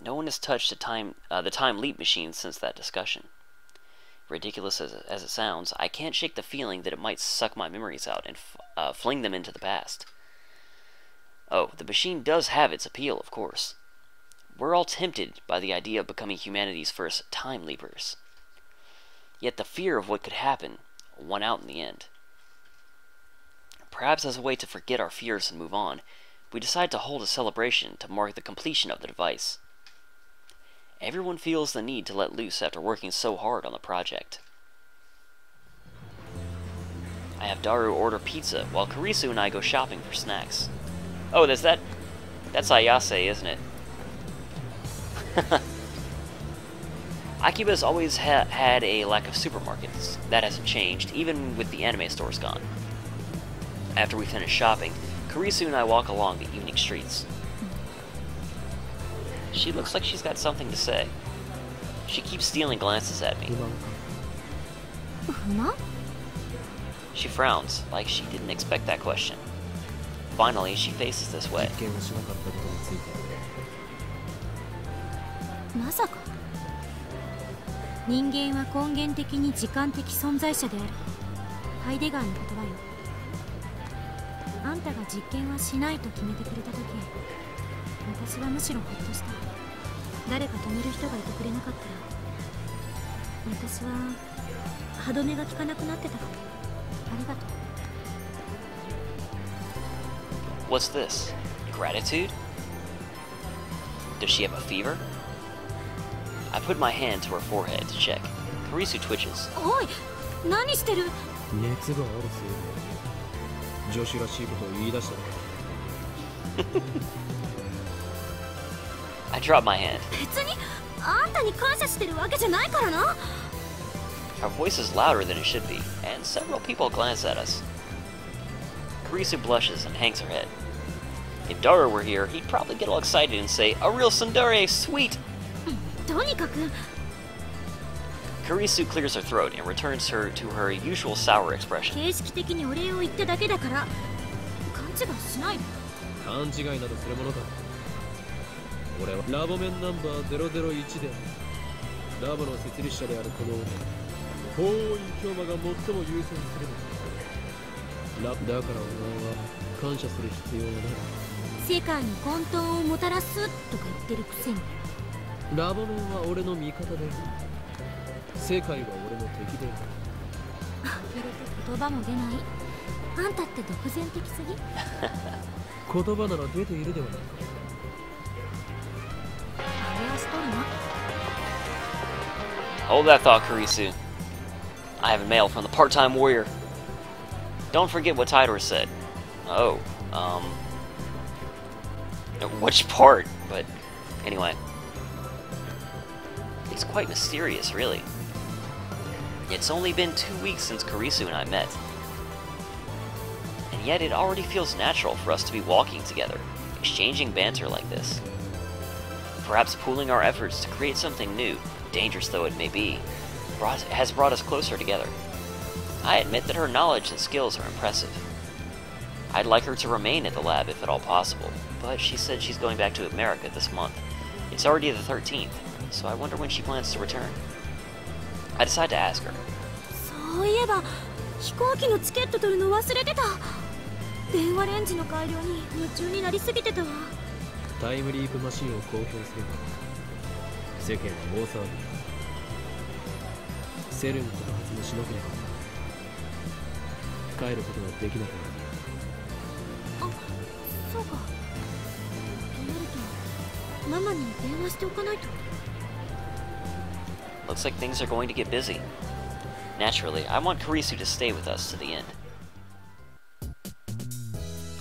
No one has touched the time leap machine since that discussion. Ridiculous as it sounds, I can't shake the feeling that it might suck my memories out and fling them into the past. Oh, the machine does have its appeal, of course. We're all tempted by the idea of becoming humanity's first time leapers. Yet the fear of what could happen won out in the end. Perhaps as a way to forget our fears and move on, we decide to hold a celebration to mark the completion of the device. Everyone feels the need to let loose after working so hard on the project. I have Daru order pizza while Karisu and I go shopping for snacks. Oh, that's Ayase, isn't it? Akiba's always had a lack of supermarkets. That hasn't changed, even with the anime stores gone. After we finish shopping, Karisu and I walk along the evening streets. She looks like she's got something to say. She keeps stealing glances at me. She frowns, like she didn't expect that question. Finally, she faces this way. まさか人間は根源的に時間的存在者であるハイデガーの言葉よ。あんたが実験はしないと決めてくれた時、私はむしろほっとした。誰か止める人がいてくれなかったら私は歯止めが効かなくなってたかも。ありがとう。 What's this? Gratitude? Does she have a fever? I put my hand to her forehead to check. Karisu twitches. おい、何してる？熱があるせいで女子らしいことを言い出した。I drop my hand. 別にあんたに感謝してるわけじゃないからな。Our voice is louder than it should be, and several people glance at us. Karisu blushes and hangs her head. If Daru were here, he'd probably get all excited and say, "A real tsundere, sweet!" とにかく Karisu clears her throat and returns her to her usual sour expression. 形式的にお礼を言っただけだから勘違いしないで。勘違いなどするものか。俺はラボ面ナンバー001でラボの設立者であるこの法院教魔が最も優先するのだ。だからお前は感謝する必要はない。世界に混沌をもたらすとか言ってるくせに。ラボ面は俺の味方で、世界は俺の敵で。呆れて言葉も出ない。あんたって独善的すぎ。言葉なら出ているではないか。あれはしとるな。 Hold that thought, Karisu. I have a mail from the part-time warrior. Don't forget what Tidor said. Oh, which part? But anyway, it's quite mysterious, really. It's only been 2 weeks since Karisu and I met. And yet it already feels natural for us to be walking together, exchanging banter like this. Perhaps pooling our efforts to create something new, dangerous though it may be, has brought us closer together. I admit that her knowledge and skills are impressive. I'd like her to remain at the lab if at all possible, but she said she's going back to America this month. It's already the 13th, so I wonder when she plans to return. I decide to ask her. そういえば飛行機のチケット取るの忘れてた。電話レンジの改良に夢中になりすぎてたわ。タイムリープマシンを公表すれば世間は大騒ぎ。セルンとのはずもしなければ帰ることができなくなる。あ、そうか。となるとママに電話しておかないと。 Looks like things are going to get busy. Naturally, I want Karisu to stay with us to the end.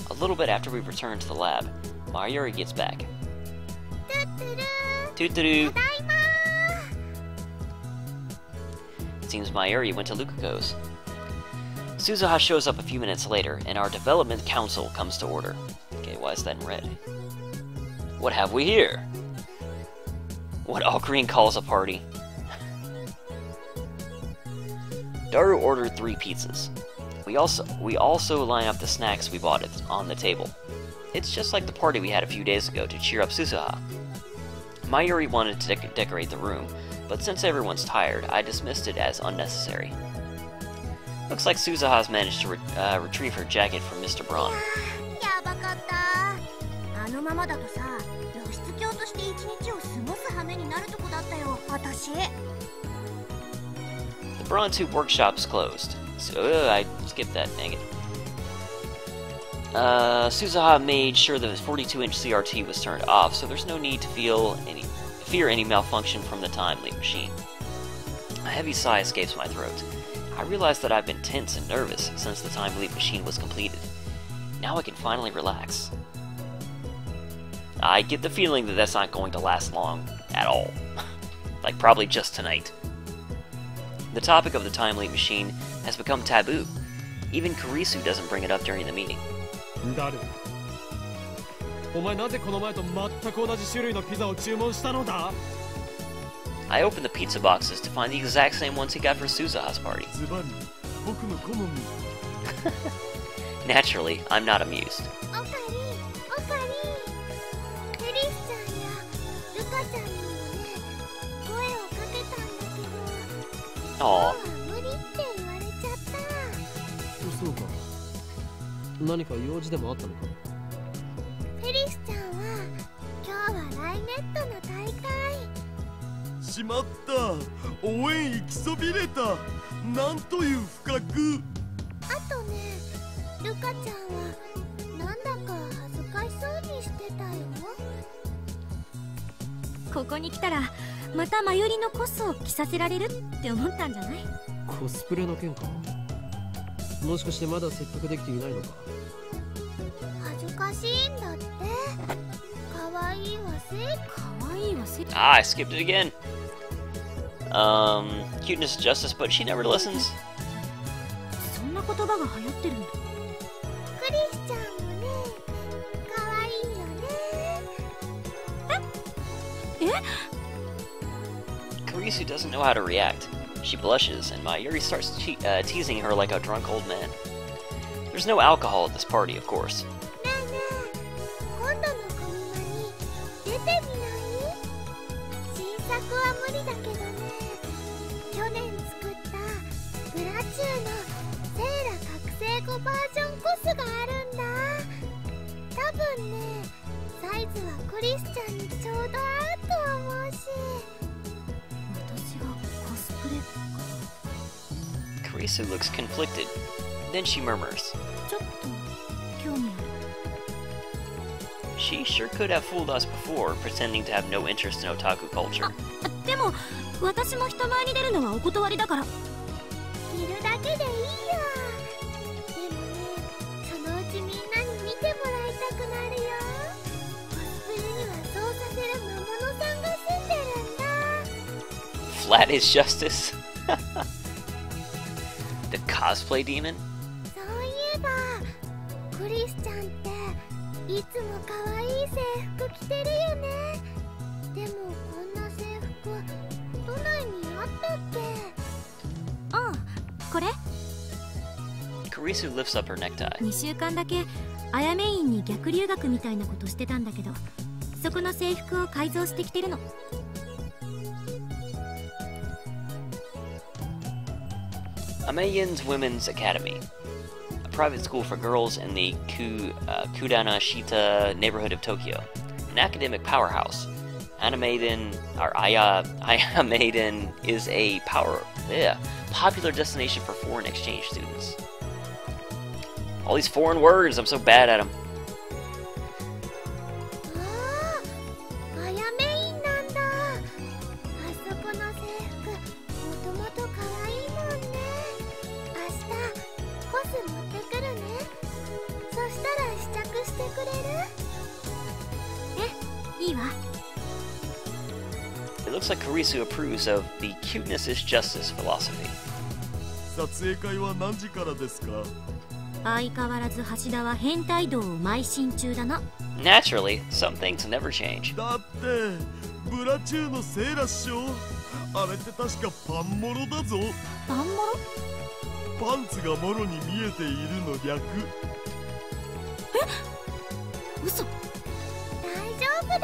A little bit after we return to the lab, Mayuri gets back. Toot-toot-oo! It seems Mayuri went to Lukako's. Suzuha shows up a few minutes later, and our development council comes to order. Okay, why is that in red? What have we here? What all green calls a party. Daru ordered 3 pizzas. We also line up the snacks we bought on the table. It's just like the party we had a few days ago to cheer up Suzuha. Mayuri wanted to decorate the room, but since everyone's tired, I dismissed it as unnecessary. Looks like Suzuha's managed to retrieve her jacket from Mr. Braun. やばかった。あのままだとさ、露出狂として一日を過ごす羽目になるとこだったよ、私。The Braun 2 workshop's closed, so I skipped that, dang it. Suzuha made sure the 42-inch CRT was turned off, so there's no need to fear any malfunction from the time leap machine. A heavy sigh escapes my throat. I realize that I've been tense and nervous since the time leap machine was completed. Now I can finally relax. I get the feeling that that's not going to last long at all. Like, probably just tonight. The topic of the time leap machine has become taboo. Even Kurisu doesn't bring it up during the meeting. 誰？お前なぜこの前と全く同じ種類のピザを注文したのだ？ I opened the pizza boxes to find the exact same ones he got for Suzuha's party. ズバリ、僕の好み。Naturally, I'm not amused. おかり、おかり。クリスちゃんやルカちゃんにもね、声をかけたんだけど、今日は Aw. 無理って言われちゃった。そうか。何か用事でもあったのか？クリスちゃんは今日はライネットの大会。しまった。応援行きそびれた。なんという不覚。あとね、ルカちゃんはなんだか恥ずかしそうにしてたよ。ここに来たらまたマユリのコスを着させられるって思ったんじゃない？コスプレの件か？もしかしてまだ説得できていないのか？恥ずかしいんだって。かわいいわせ。かわいいわせ。Ah, I skipped it again. Cuteness is justice, but she never listens. そんな言葉が流行ってるんだ。クリスちゃんもね、かわいいよね。えKurisu doesn't know how to react. She blushes, and Mayuri starts teasing her like a drunk old man. There's no alcohol at this party, of course. ねえねえ、今度のコミマに出てみない？新作は無理だけどね、去年作ったブラチューのセーラ覚醒後バージョンコスがあるんだ。多分ね、サイズはクリスちゃんにちょうど合うと思うし。私がコスプレか。Kurisu looks conflicted. Then she murmurs. ちょっと興味ある。 She sure could have fooled us before, pretending to have no interest in otaku culture. でも私も人前に出るのはお断りだから。着るだけでいいよ。でもね、そのうちみんなに見てもらいたくなるよ。コスプレにはそうさせる魔物さんが住んでるんだ。 Flat is justice. The cosplay demon? そういえばクリスちゃんっていつも可愛い制服着てるよね。でもこんな制服都内にあったっけ？うん、これ。 Kurisu lifts up her necktie. 2週間だけあやめ院に逆留学みたいなことしてたんだけど、そこの制服を改造してきてるの。Ameyin's Women's Academy, a private school for girls in the Kudanashita neighborhood of Tokyo, an academic powerhouse. Ayamaiden is a popular destination for foreign exchange students. All these foreign words, I'm so bad at them. あやめ院なんだ。あそこの制服もともと可愛いもんね。明日コス持ってくるね。そしたら試着してくれる？え、いいわ。 It looks like Kurisu approves of the cuteness is justice philosophy. 撮影会は何時からですか？相変わらず橋田は変態道を邁進中だな。 Naturally, some things never change. だってブラチューのセーラっしょ。あれって確かパンモロだぞ。パンモロ？パンツがモロに見えているの略。嘘。大丈夫だよ。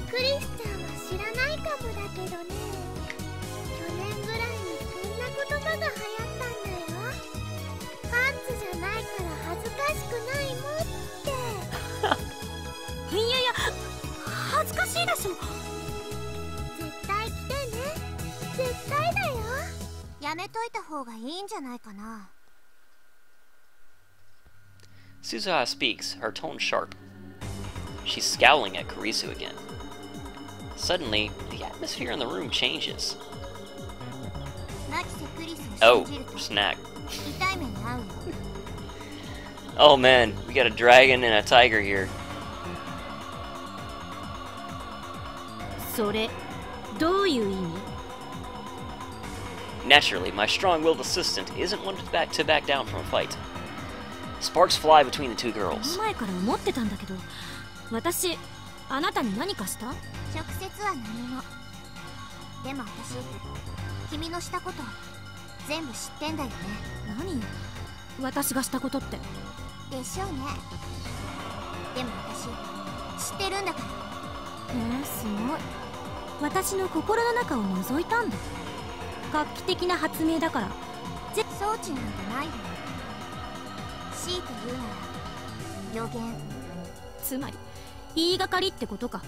クけどね、去年ぐらいにこんな言葉が流行ったんだよ。パンツじゃないから恥ずかしくないもんって。いやいや、恥ずかしいでしょ。絶対来てね、絶対だよ。やめといた方がいいんじゃないかな。Suzuha speaks, her tone sharp. She's scowling at Kurisu again. Suddenly, the atmosphere in the room changes. ナキセクリスを Oh, 信じると snack. 痛い目に遭うよ。Oh man, we got a dragon and a tiger here. それどういう意味？ Naturally, my strong-willed assistant isn't one to back down from a fight. Sparks fly between the two こ girls. の前から思ってたんだけど、私あなたに何かした？直接は何も。でも私、君のしたこと全部知ってんだよね。何よ、私がしたことって。でしょうね。でも私知ってるんだから。すごい。私の心の中を覗いたんだ。画期的な発明だから。装置なんてないよ。強いて言うなら予言。つまり言いがかりってことか。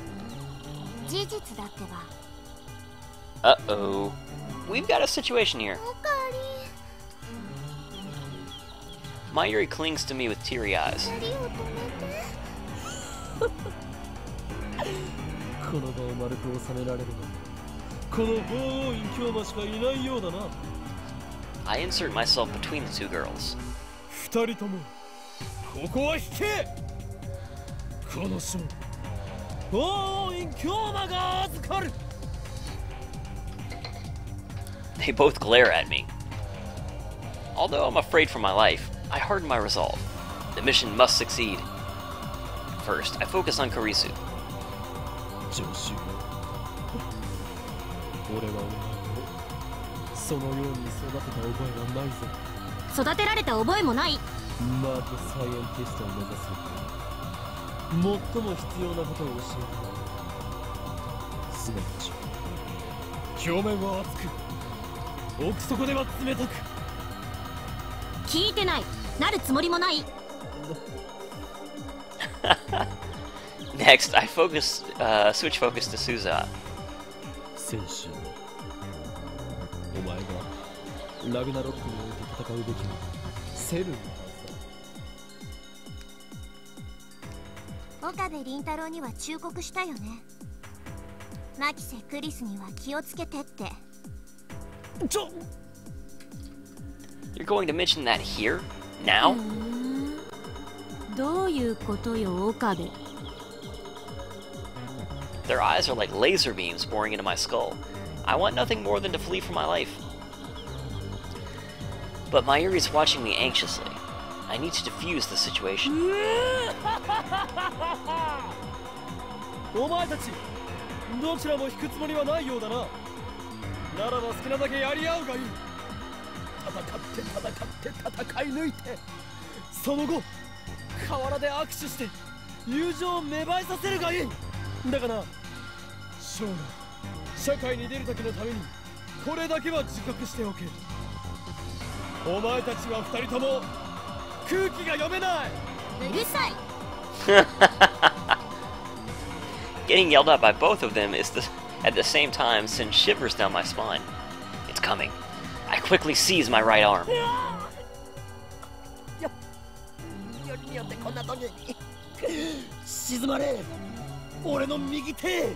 事実だってば。Uh-oh. We've got a situation here. おかわり。 Mayuri clings to me with teary eyes. 槍を止めて。この場を丸く収められるのはこの法王院京馬しかいないようだな。 I insert myself between the two girls. 二人ともここは引け。この勝負法王院京馬が預かる。 They both glare at me. Although I'm afraid for my life, I harden my resolve. The mission must succeed. First, I focus on Kurisu. 上州よ、俺はお前をそのように育てた覚えはないぞ。育てられた覚えもない。マークサイエンティストを目指す最も必要なことを教えてもらう。すなわち表面は熱く奥底では冷たく。聞いてない。なるつもりもない。Next, I switch focus to Suzuha. 戦士よ、お前がラグナロックにおいて戦うべきはセルのはずだ。岡部倫太郎には忠告したよね。マキセクリスには気をつけてって。You're going to mention that here? Now? どういうことよ、岡部。 Their eyes are like laser beams boring into my skull. I want nothing more than to flee for my life. But Mayuri's watching me anxiously. I need to defuse the situation. お前たちどちらも引くつもりはないようだな。ならば好きなだけやり合うがいい。戦い抜いて、その後河原で握手して友情を芽生えさせるがいい。だがな、将来社会に出る時のためにこれだけは自覚しておけ。お前たちは二人とも空気が読めない。うるさい。 Getting yelled at by both of them at the same time sends shivers down my spine. It's coming. I quickly seize my right arm. よりによってこんな時に静まれ、俺の右手。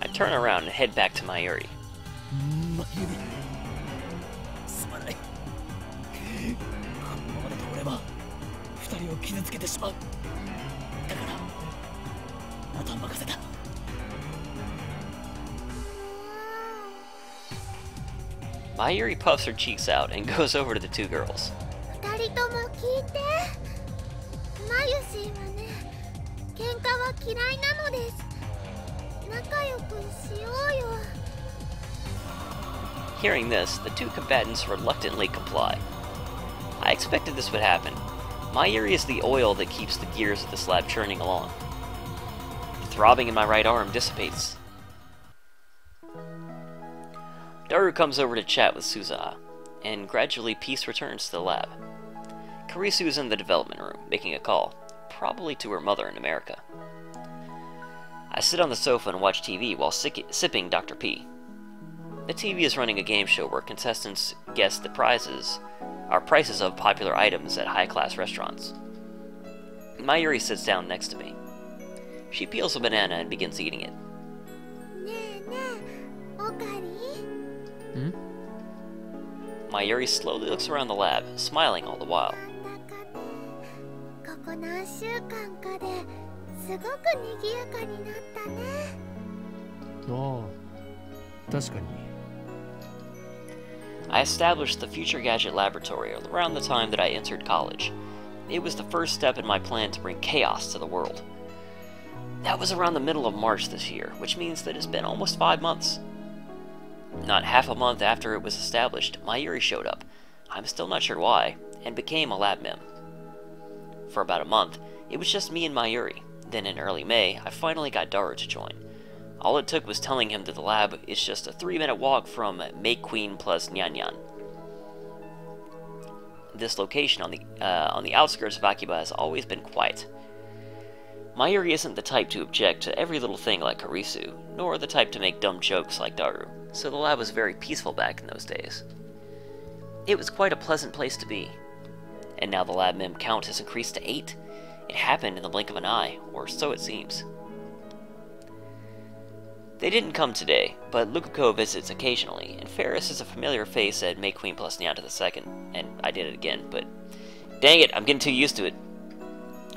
I turn around and head back to Mayuri. マユリ、すまない。このままだと俺は二人を傷つけてしまう。だからあとは任せた。 Mayuri puffs her cheeks out and goes over to the two girls. 二人とも聞いて。マユシーはね、喧嘩は嫌いなのです。仲良くしようよ。 Hearing this, the two combatants reluctantly comply. I expected this would happen. Mayuri is the oil that keeps the gears of the slab churning along. The throbbing in my right arm dissipates, Daru comes over to chat with Suza, and gradually peace returns to the lab. Karisu is in the development room, making a call, probably to her mother in America. I sit on the sofa and watch TV while sipping Dr. P. The TV is running a game show where contestants guess the prices of popular items at high-class restaurants. Mayuri sits down next to me. She peels a banana and begins eating it. Mayuri slowly looks around the lab, smiling all the while. I established the Future Gadget Laboratory around the time that I entered college. It was the first step in my plan to bring chaos to the world. That was around the middle of March this year, which means that it's been almost 5 months. Not half a month after it was established, Mayuri showed up, I'm still not sure why, and became a lab mem. For about a month, it was just me and Mayuri. Then in early May, I finally got Daru to join. All it took was telling him that the lab is just a 3-minute walk from Make Queen plus Nyan Nyan. This location on the outskirts of Akiba has always been quiet. Mayuri isn't the type to object to every little thing like Karisu, nor the type to make dumb jokes like Daru, so the lab was very peaceful back in those days. It was quite a pleasant place to be. And now the lab mem count has increased to 8. It happened in the blink of an eye, or so it seems. They didn't come today, but Lukuko visits occasionally, and Ferris is a familiar face at Make Queen plus Nyata II, and I did it again, but dang it, I'm getting too used to it.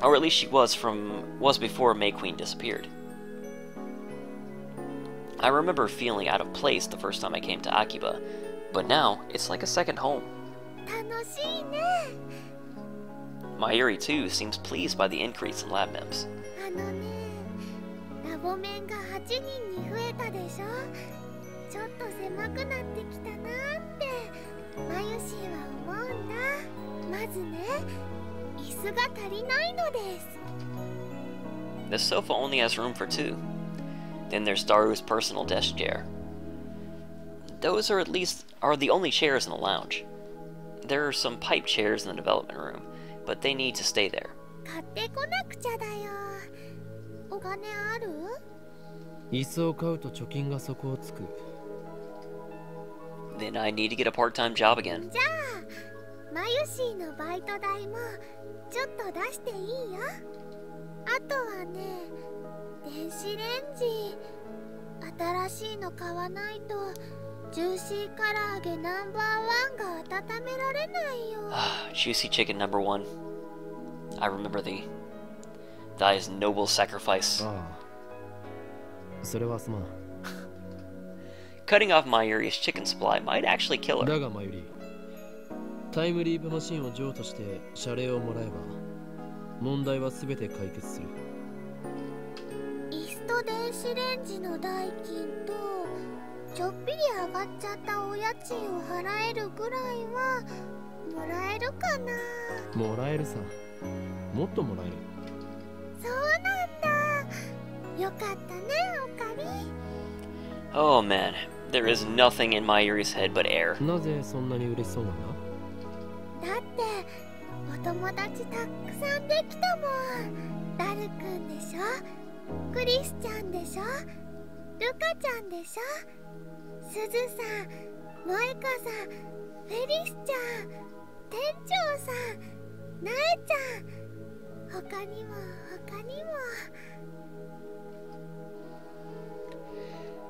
Or at least she was before May Queen disappeared. I remember feeling out of place the first time I came to Akiba, but now it's like a second home. Mayuri too seems pleased by the increase in lab mems. The sofa only has room for 2. Then there's Daru's personal desk chair. Those are the only chairs in the lounge. There are some pipe chairs in the development room, but they need to stay there. Then I need to get a part-time job again. Juicy chicken number 1. I remember thy's noble sacrifice. Cutting off Mayuri's chicken supply might actually kill her. Oh man, there is nothing in Mayuri's head but air.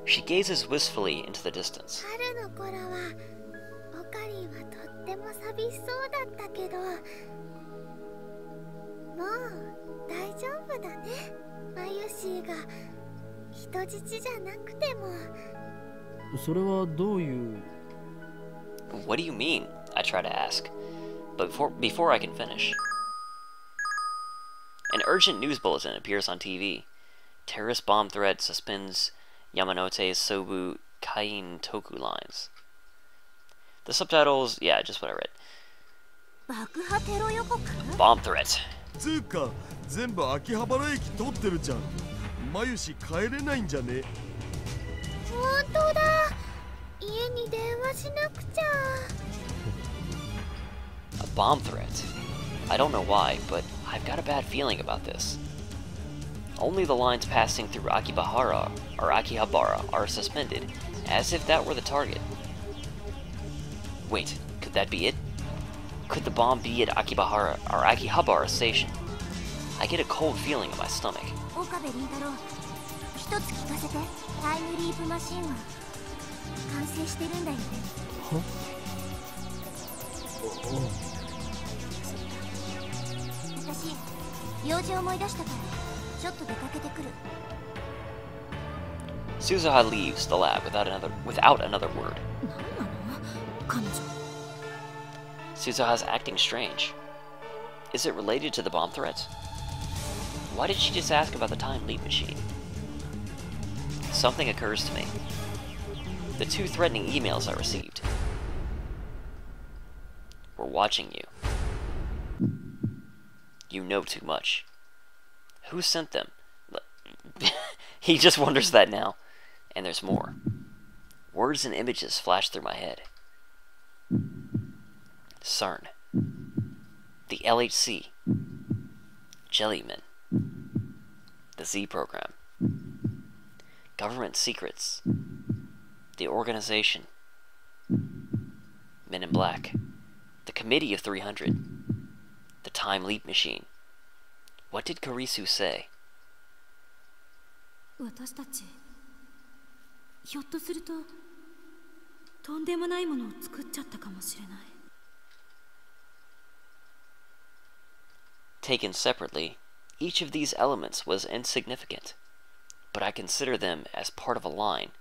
She gazes wistfully into the distance. What do you mean? I try to ask, but before I can finish, an urgent news bulletin appears on TV. Terrorist bomb threat suspends Yamanote Sobu Kain Toku lines. The subtitles, yeah, just what I read. Bomb threat. つうか全部秋葉原駅通ってるじゃん。マユシ帰れないんじゃね？本当だ。家に話しなくちゃ。 A bomb threat. I don't know why, but I've got a bad feeling about this. Only the lines passing through Akihabara are suspended, as if that were the target. Wait, could that be it? Could the bomb be at Akihabara Station? I get a cold feeling in my stomach. 岡部倫太郎、一つ聞かせて。タイムリープマシンは完成してるんだよね。私、用事思い出したからちょっと出かけてくる。 Suzuha leaves the lab without another word. 何なの彼女。 Suzuha's acting strange. Is it related to the bomb threat? Why did she just ask about the time leap machine? Something occurs to me. The 2 threatening emails I received. We're watching you. You know too much. Who sent them? He just wonders that now. And there's more. Words and images flash through my head. CERN. The LHC. Jellymen. The Z program. Government secrets. The organization. Men in Black. The Committee of 300. The Time Leap Machine. What did Kurisu say? 私たちひょっとするととんでもないものを作っちゃったかもしれない。 Taken separately, each of these elements was insignificant, but I consider them as part of a line,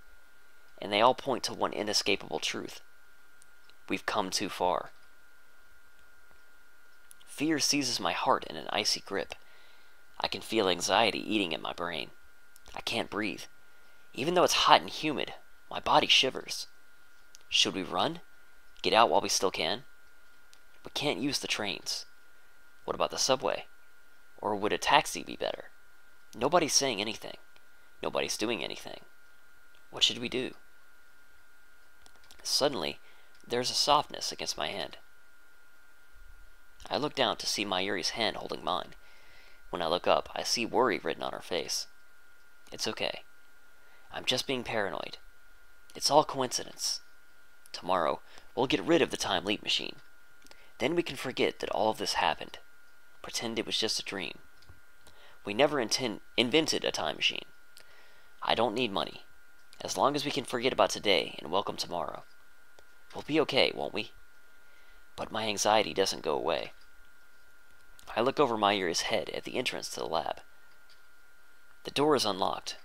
and they all point to one inescapable truth. We've come too far. Fear seizes my heart in an icy grip. I can feel anxiety eating at my brain. I can't breathe. Even though it's hot and humid, my body shivers. Should we run? Get out while we still can? We can't use the trains. What about the subway? Or would a taxi be better? Nobody's saying anything. Nobody's doing anything. What should we do? Suddenly, there's a softness against my hand. I look down to see Mayuri's hand holding mine. When I look up, I see worry written on her face. It's okay. I'm just being paranoid. It's all coincidence. Tomorrow, we'll get rid of the time leap machine. Then we can forget that all of this happened. Pretend it was just a dream. We never invented a time machine. I don't need money. As long as we can forget about today and welcome tomorrow. We'll be okay, won't we? But my anxiety doesn't go away. I look over Mayuri's head at the entrance to the lab. The door is unlocked.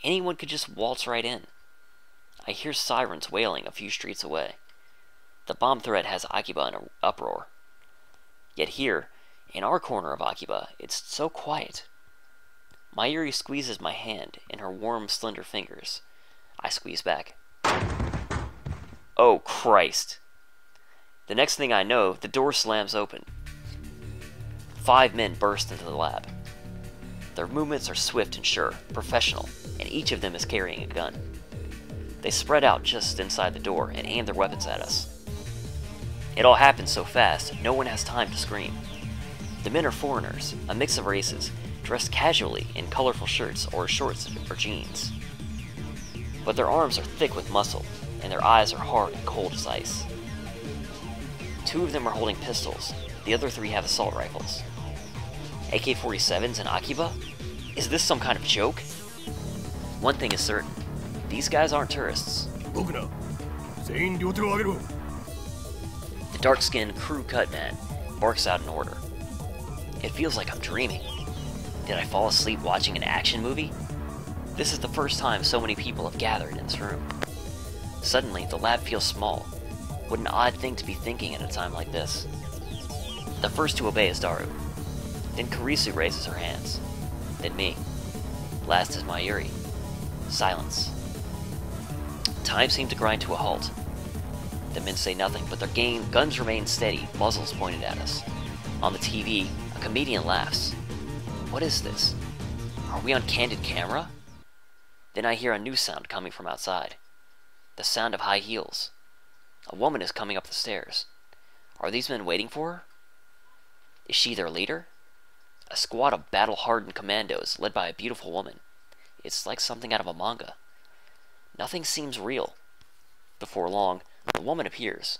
Anyone could just waltz right in. I hear sirens wailing a few streets away. The bomb threat has Akiba in an uproar. Yet here, in our corner of Akiba, it's so quiet. Mayuri squeezes my hand in her warm, slender fingers. I squeeze back. Oh, Christ. The next thing I know, the door slams open. 5 men burst into the lab. Their movements are swift and sure, professional, and each of them is carrying a gun. They spread out just inside the door and aim their weapons at us. It all happens so fast, no one has time to scream. The men are foreigners, a mix of races, dressed casually in colorful shirts or shorts or jeans. But their arms are thick with muscle, and their eyes are hard and cold as ice. 2 of them are holding pistols, the other 3 have assault rifles. AK-47s in Akiba? Is this some kind of joke? One thing is certain, these guys aren't tourists. The dark-skinned, crew-cut man barks out an order. It feels like I'm dreaming. Did I fall asleep watching an action movie? This is the first time so many people have gathered in this room. Suddenly, the lab feels small. What an odd thing to be thinking at a time like this. The first to obey is Daru. Then Kurisu raises her hands. Then me. Last is Mayuri. Silence. Time seemed to grind to a halt. The men say nothing, but their guns remain steady, muzzles pointed at us. On the TV, a comedian laughs. What is this? Are we on candid camera? Then I hear a new sound coming from outside. The sound of high heels. A woman is coming up the stairs. Are these men waiting for her? Is she their leader? A squad of battle-hardened commandos led by a beautiful woman. It's like something out of a manga. Nothing seems real. Before long, the woman appears.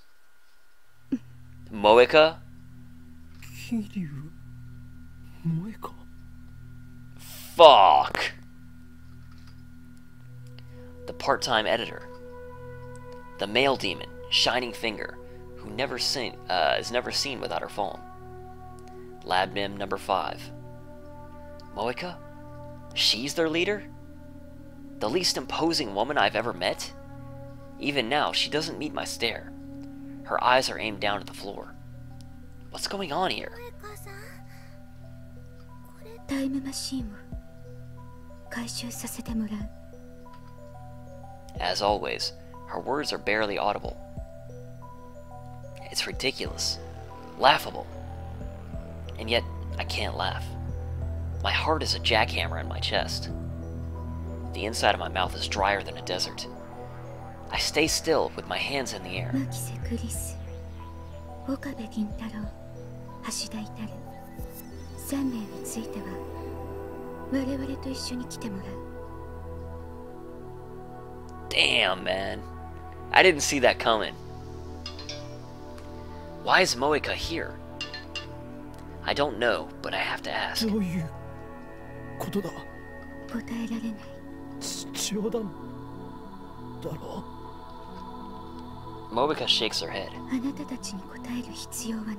Moeka? Kiryu Moeka. Fuck! The part-time editor. The male demon, Shining Finger, who is never seen without her phone. Lab Nim number 5. Moeka? She's their leader? The least imposing woman I've ever met? Even now, she doesn't meet my stare. Her eyes are aimed down at the floor. What's going on here? タイムマシンを回収させてもらう。 As always, her words are barely audible. It's ridiculous, laughable, and yet I can't laugh. My heart is a jackhammer in my chest. The inside of my mouth is drier than a desert. I stay still with my hands in the air. 牧瀬クリス、岡部銀太郎、橋田至3名については我々と一緒に来てもらう。 Damn, man. I didn't see that coming. Why is Moeka here? I don't know, but I have to ask. どういうことだ。答えられない。冗談だろ。 Moeka shakes her head. あなたたちに答える必要はない。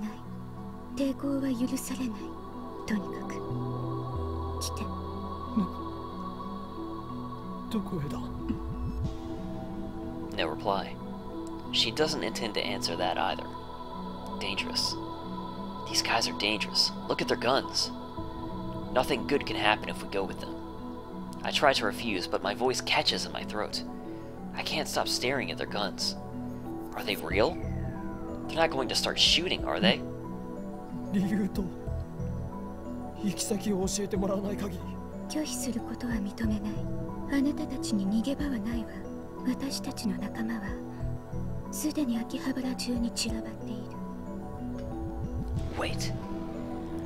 抵抗は許されない。とにかく来て。どこへだ。 No reply. She doesn't intend to answer that either. Dangerous. These guys are dangerous. Look at their guns. Nothing good can happen if we go with them. I try to refuse, but my voice catches in my throat. I can't stop staring at their guns. Are they real? They're not going to start shooting, are they? 理由と行き先を教えてもらわない限り。拒否することは認めない。あなたたちに逃げ場はないわ。私たちの仲間はすでに秋葉原中に散らばっている。 Wait.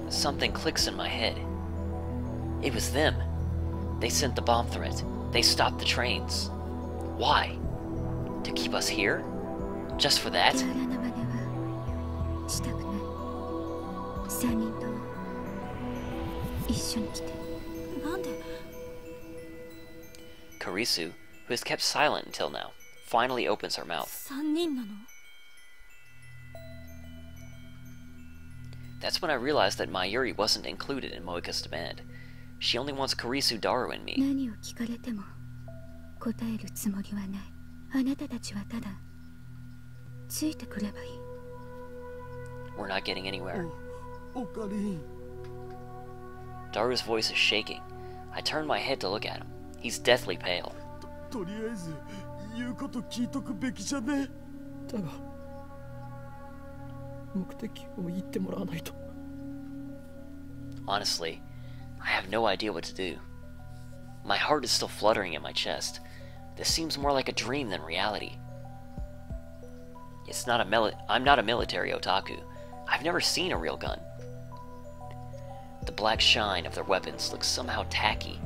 Something clicks in my head. It was them. They sent the bomb threat. They stopped the trains. Why? To keep us here? Just for that? 手荒な真似はしたくない。3人とも一緒に来て。なんで？ Karisu, who has kept silent until now, finally opens her mouth. 3人なの？ That's when I realized that Mayuri wasn't included in Moeka's demand. She only wants Karisu Daru and me. 何を聞かれても答えるつもりはない。あなたたちはただついてくればいい。 We're not getting anywhere. おかりん。 Daru's voice is shaking. I turn my head to look at him. He's deathly pale. とりあえず言うこと聞いとくべきじゃね。だが目的を言ってもらわないと。 Honestly, I have no idea what to do. My heart is still fluttering in my chest. This seems more like a dream than reality. I'm not a military otaku. I've never seen a real gun. The black shine of their weapons looks somehow tacky.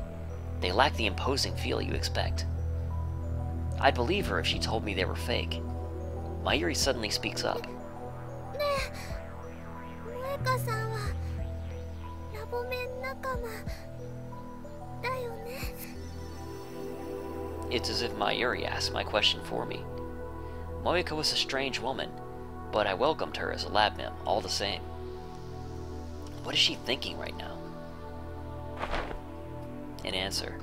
They lack the imposing feel you expect. I'd believe her if she told me they were fake. Mayuri suddenly speaks up. ねえ、萌香さんはラボメン仲間だよね。 It's as if Mayuri asked my question for me. Moeka was a strange woman, but I welcomed her as a lab nim all the same. What is she thinking right now? In answer,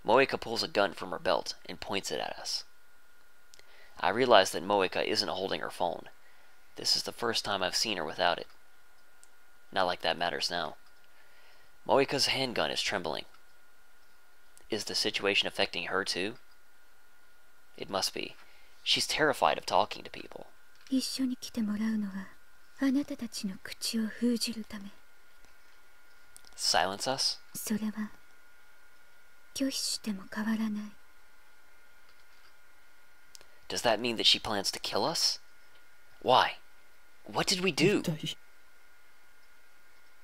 Moeka pulls a gun from her belt and points it at us. I realize that Moeka isn't holding her phone. This is the first time I've seen her without it. Not like that matters now. Moeka's handgun is trembling. Is the situation affecting her too? It must be. She's terrified of talking to people. 一緒に来てもらうのはあなたたちの口を封じるため。 Silence us? それは拒否しても変わらない。Does that mean that she plans to kill us? Why? What did we do? 一体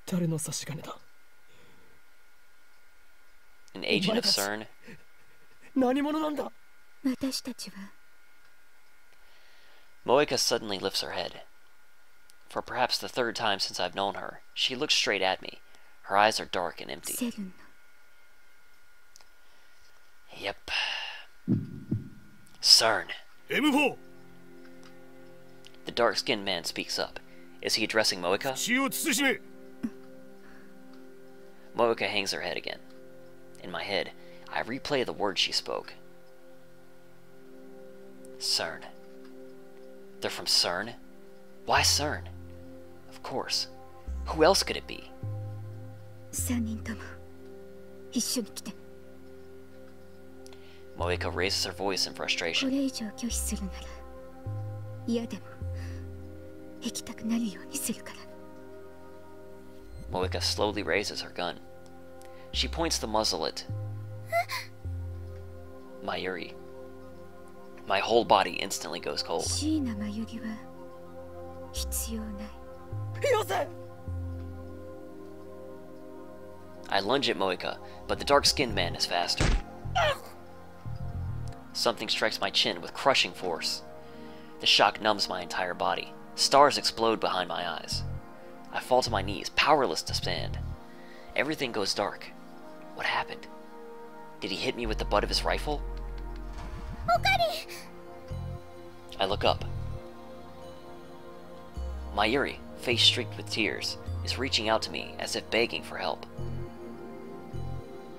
誰の差し金だ。 An agent of CERN? 何者なんだ。私たちは Moeka suddenly lifts her head. For perhaps the third time since I've known her, she looks straight at me. Her eyes are dark and empty. セルンの Yep. CERN. M4 The dark-skinned man speaks up. Is he addressing Moeka? 血を慎め。 Moeka hangs her head again. In my head, I replay the words she spoke. CERN. They're from CERN? Why CERN? Of course. Who else could it be? 3人とも一緒に来て。 Moeka raises her voice in こ frustration. れ以上拒否するなら嫌でも行きたくなるようにするから。 Moeka slowly raises her gun. She points the muzzle at Mayuri. My whole body instantly goes cold. 椎名真由里は必要ない。よせ。 I lunge at Moeka, but the dark-skinned man is faster. Something strikes my chin with crushing force. The shock numbs my entire body. Stars explode behind my eyes. I fall to my knees, powerless to stand. Everything goes dark. What happened? Did he hit me with the butt of his rifle? おかり I look up. Mayuri, face streaked with tears, is reaching out to me as if begging for help.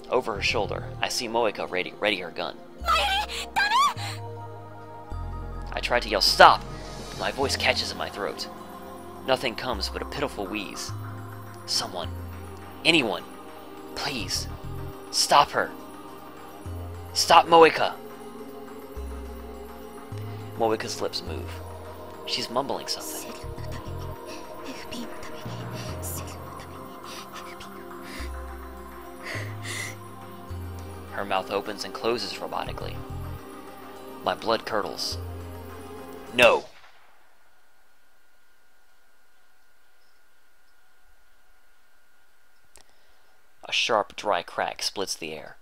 Over her shoulder, I see Moeka ready her gun. マユリダメ I try to yell, "Stop!" but my voice catches in my throat. Nothing comes but a pitiful wheeze. Someone, anyone, please, stop her. Stop Moeka! Moeka's lips move. She's mumbling something. セルンのために FP のためにセルンのために FP の Her mouth opens and closes robotically. My blood curdles. No! A sharp, dry crack splits the air.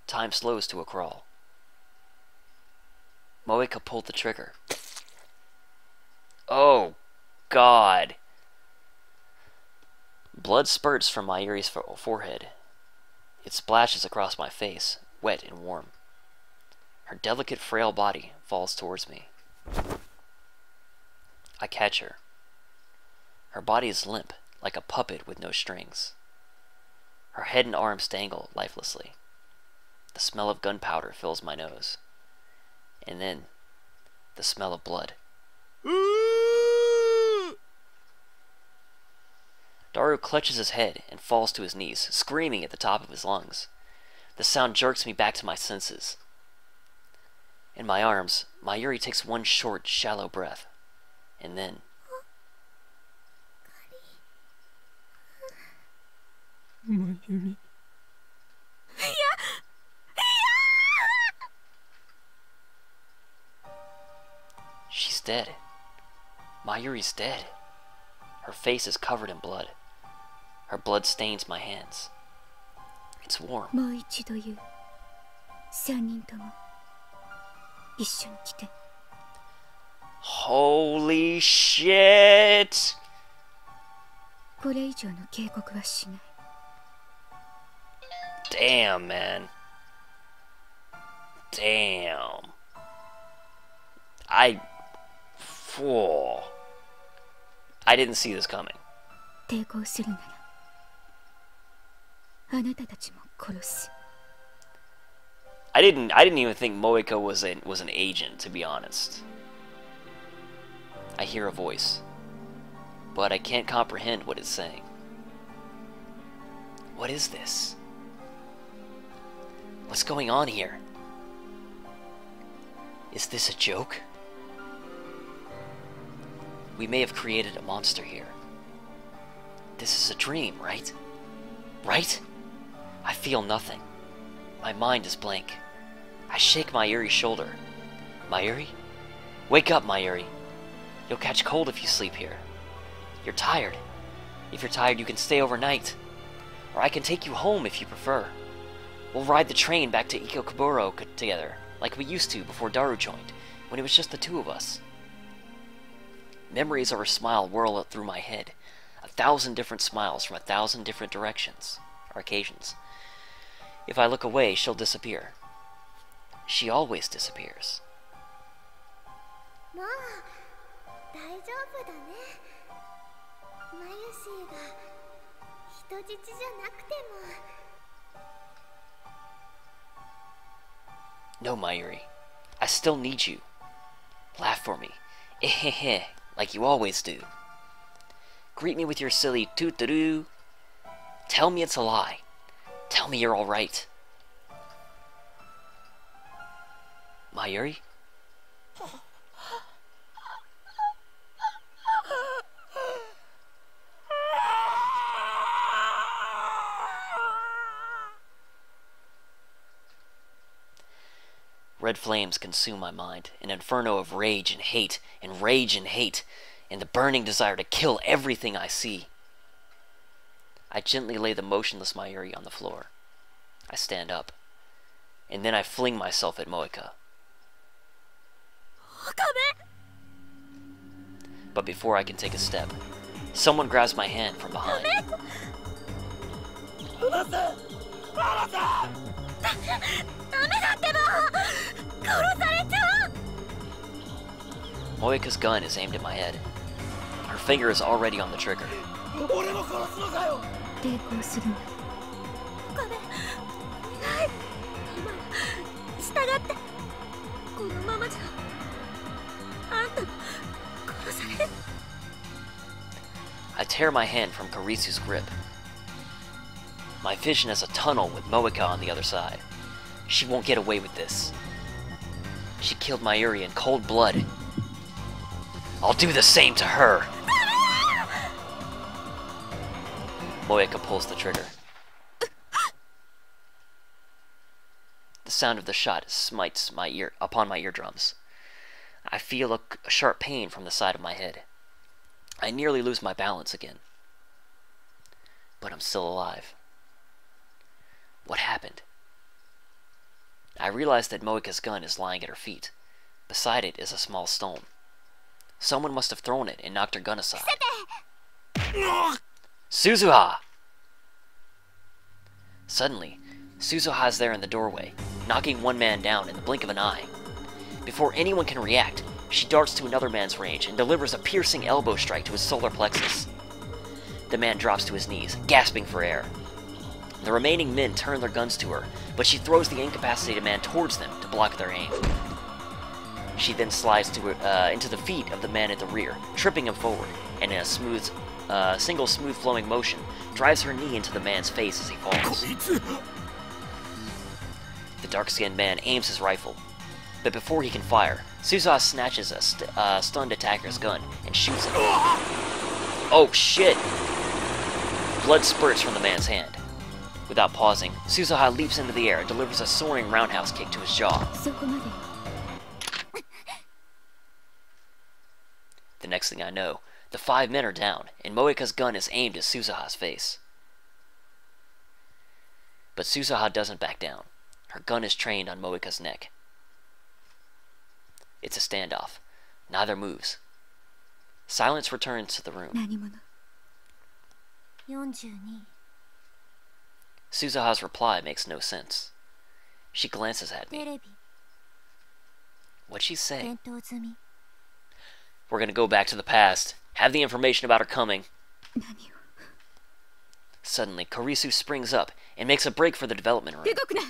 Time slows to a crawl. Moeka pulled the trigger. Oh, God. Blood spurts from Mayuri's forehead. It splashes across my face, wet and warm. Her delicate, frail body falls towards me. I catch her. Her body is limp, like a puppet with no strings. Her head and arms dangle lifelessly. The smell of gunpowder fills my nose. And then, the smell of blood. うー Daru clutches his head and falls to his knees, screaming at the top of his lungs. The sound jerks me back to my senses. In my arms, Mayuri takes one short, shallow breath. And then... Mayuri. She's dead. Mayuri's dead. Her face is covered in blood. Her blood stains my hands. It's warm. もう一度言う3人とも一緒に来て Holy shit! これ以上の警告はしない Damn, man. Damn. Whoa. I didn't see this coming. 抵抗するならあなたたちも殺す I didn't even think Moeka was an agent, to be honest. I hear a voice, but I can't comprehend what it's saying. What is this? What's going on here? Is this a joke? We may have created a monster here. This is a dream, right? Right? I feel nothing. My mind is blank. I shake Mayuri's shoulder. Mayuri? Wake up, Mayuri. You'll catch cold if you sleep here. You're tired. If you're tired, you can stay overnight. Or I can take you home if you prefer. We'll ride the train back to Ikokaburo together, like we used to before Daru joined, when it was just the two of us. Memories of her smile whirl through my head. 1,000 different smiles from 1,000 different directions, or occasions. If I look away, she'll disappear. She always disappears. もう大丈夫だね。マユシーが人質じゃなくても。No, Mayuri. I still need you. Laugh for me. Ehehe, like you always do. Greet me with your silly toot-a-doo. Tell me it's a lie. Tell me you're alright. Mayuri? Red flames consume my mind, an inferno of rage and hate, and rage and hate, and the burning desire to kill everything I see. I gently lay the motionless Mayuri on the floor. I stand up, and then I fling myself at Moeka. But before I can take a step, someone grabs my hand from behind. Moeka's gun is aimed at my head. Her finger is already on the trigger. I tear my hand from Karisu's grip. My vision is a tunnel with Moeka on the other side. She won't get away with this. She killed Mayuri in cold blood. I'll do the same to her. Moeka pulls the trigger. The sound of the shot smites my ear upon my eardrums. I feel a sharp pain from the side of my head. I nearly lose my balance again. But I'm still alive. What happened? I realize that Moeka's gun is lying at her feet. Beside it is a small stone. Someone must have thrown it and knocked her gun aside. Suzuha! Suddenly, Suzuha is there in the doorway, knocking one man down in the blink of an eye. Before anyone can react, she darts to another man's range and delivers a piercing elbow strike to his solar plexus. The man drops to his knees, gasping for air. The remaining men turn their guns to her, but she throws the incapacitated man towards them to block their aim. She then slides into the feet of the man at the rear, tripping him forward, and in a single smooth flowing motion, drives her knee into the man's face as he falls. The dark-skinned man aims his rifle, but before he can fire, Suzuha snatches a stunned attacker's gun and shoots him. Oh shit! Blood spurts from the man's hand. Without pausing, Suzuha leaps into the air and delivers a soaring roundhouse kick to his jaw. The next thing I know, the 5 men are down, and Moeka's gun is aimed at Suzuha's face. But Suzuha doesn't back down. Her gun is trained on Moeka's neck. It's a standoff. Neither moves. Silence returns to the room. 42 Suzuha's reply makes no sense. She glances at テ me. レビ What'd she say? 検討済み We're gonna go back to the past. Have the information about her coming. 何を Suddenly, Karisu springs up and makes a break for the development room. 動くな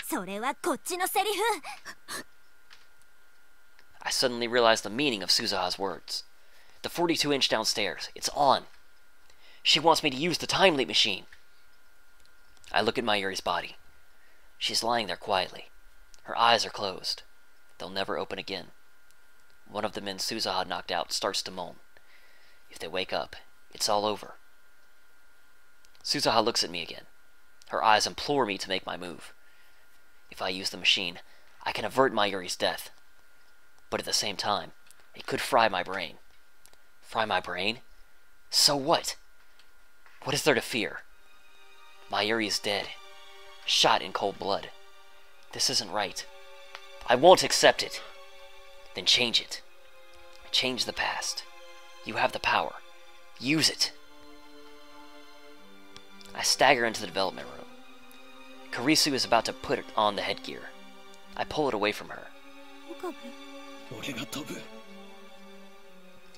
それはこっちのセリフ I suddenly realize the meaning of Suzuha's words. The 42-inch downstairs. It's on. She wants me to use the time leap machine. I look at Mayuri's body. She's lying there quietly. Her eyes are closed. They'll never open again. One of the men Suzuha knocked out starts to moan. If they wake up, it's all over. Suzuha looks at me again. Her eyes implore me to make my move. If I use the machine, I can avert Mayuri's death. But at the same time, it could fry my brain. Fry my brain? So what? What is there to fear? Mayuri is dead. Shot in cold blood. This isn't right. I won't accept it. Then change it. Change the past. You have the power. Use it. I stagger into the development room. Karisu is about to put on the headgear. I pull it away from her. 岡部。俺が飛ぶ。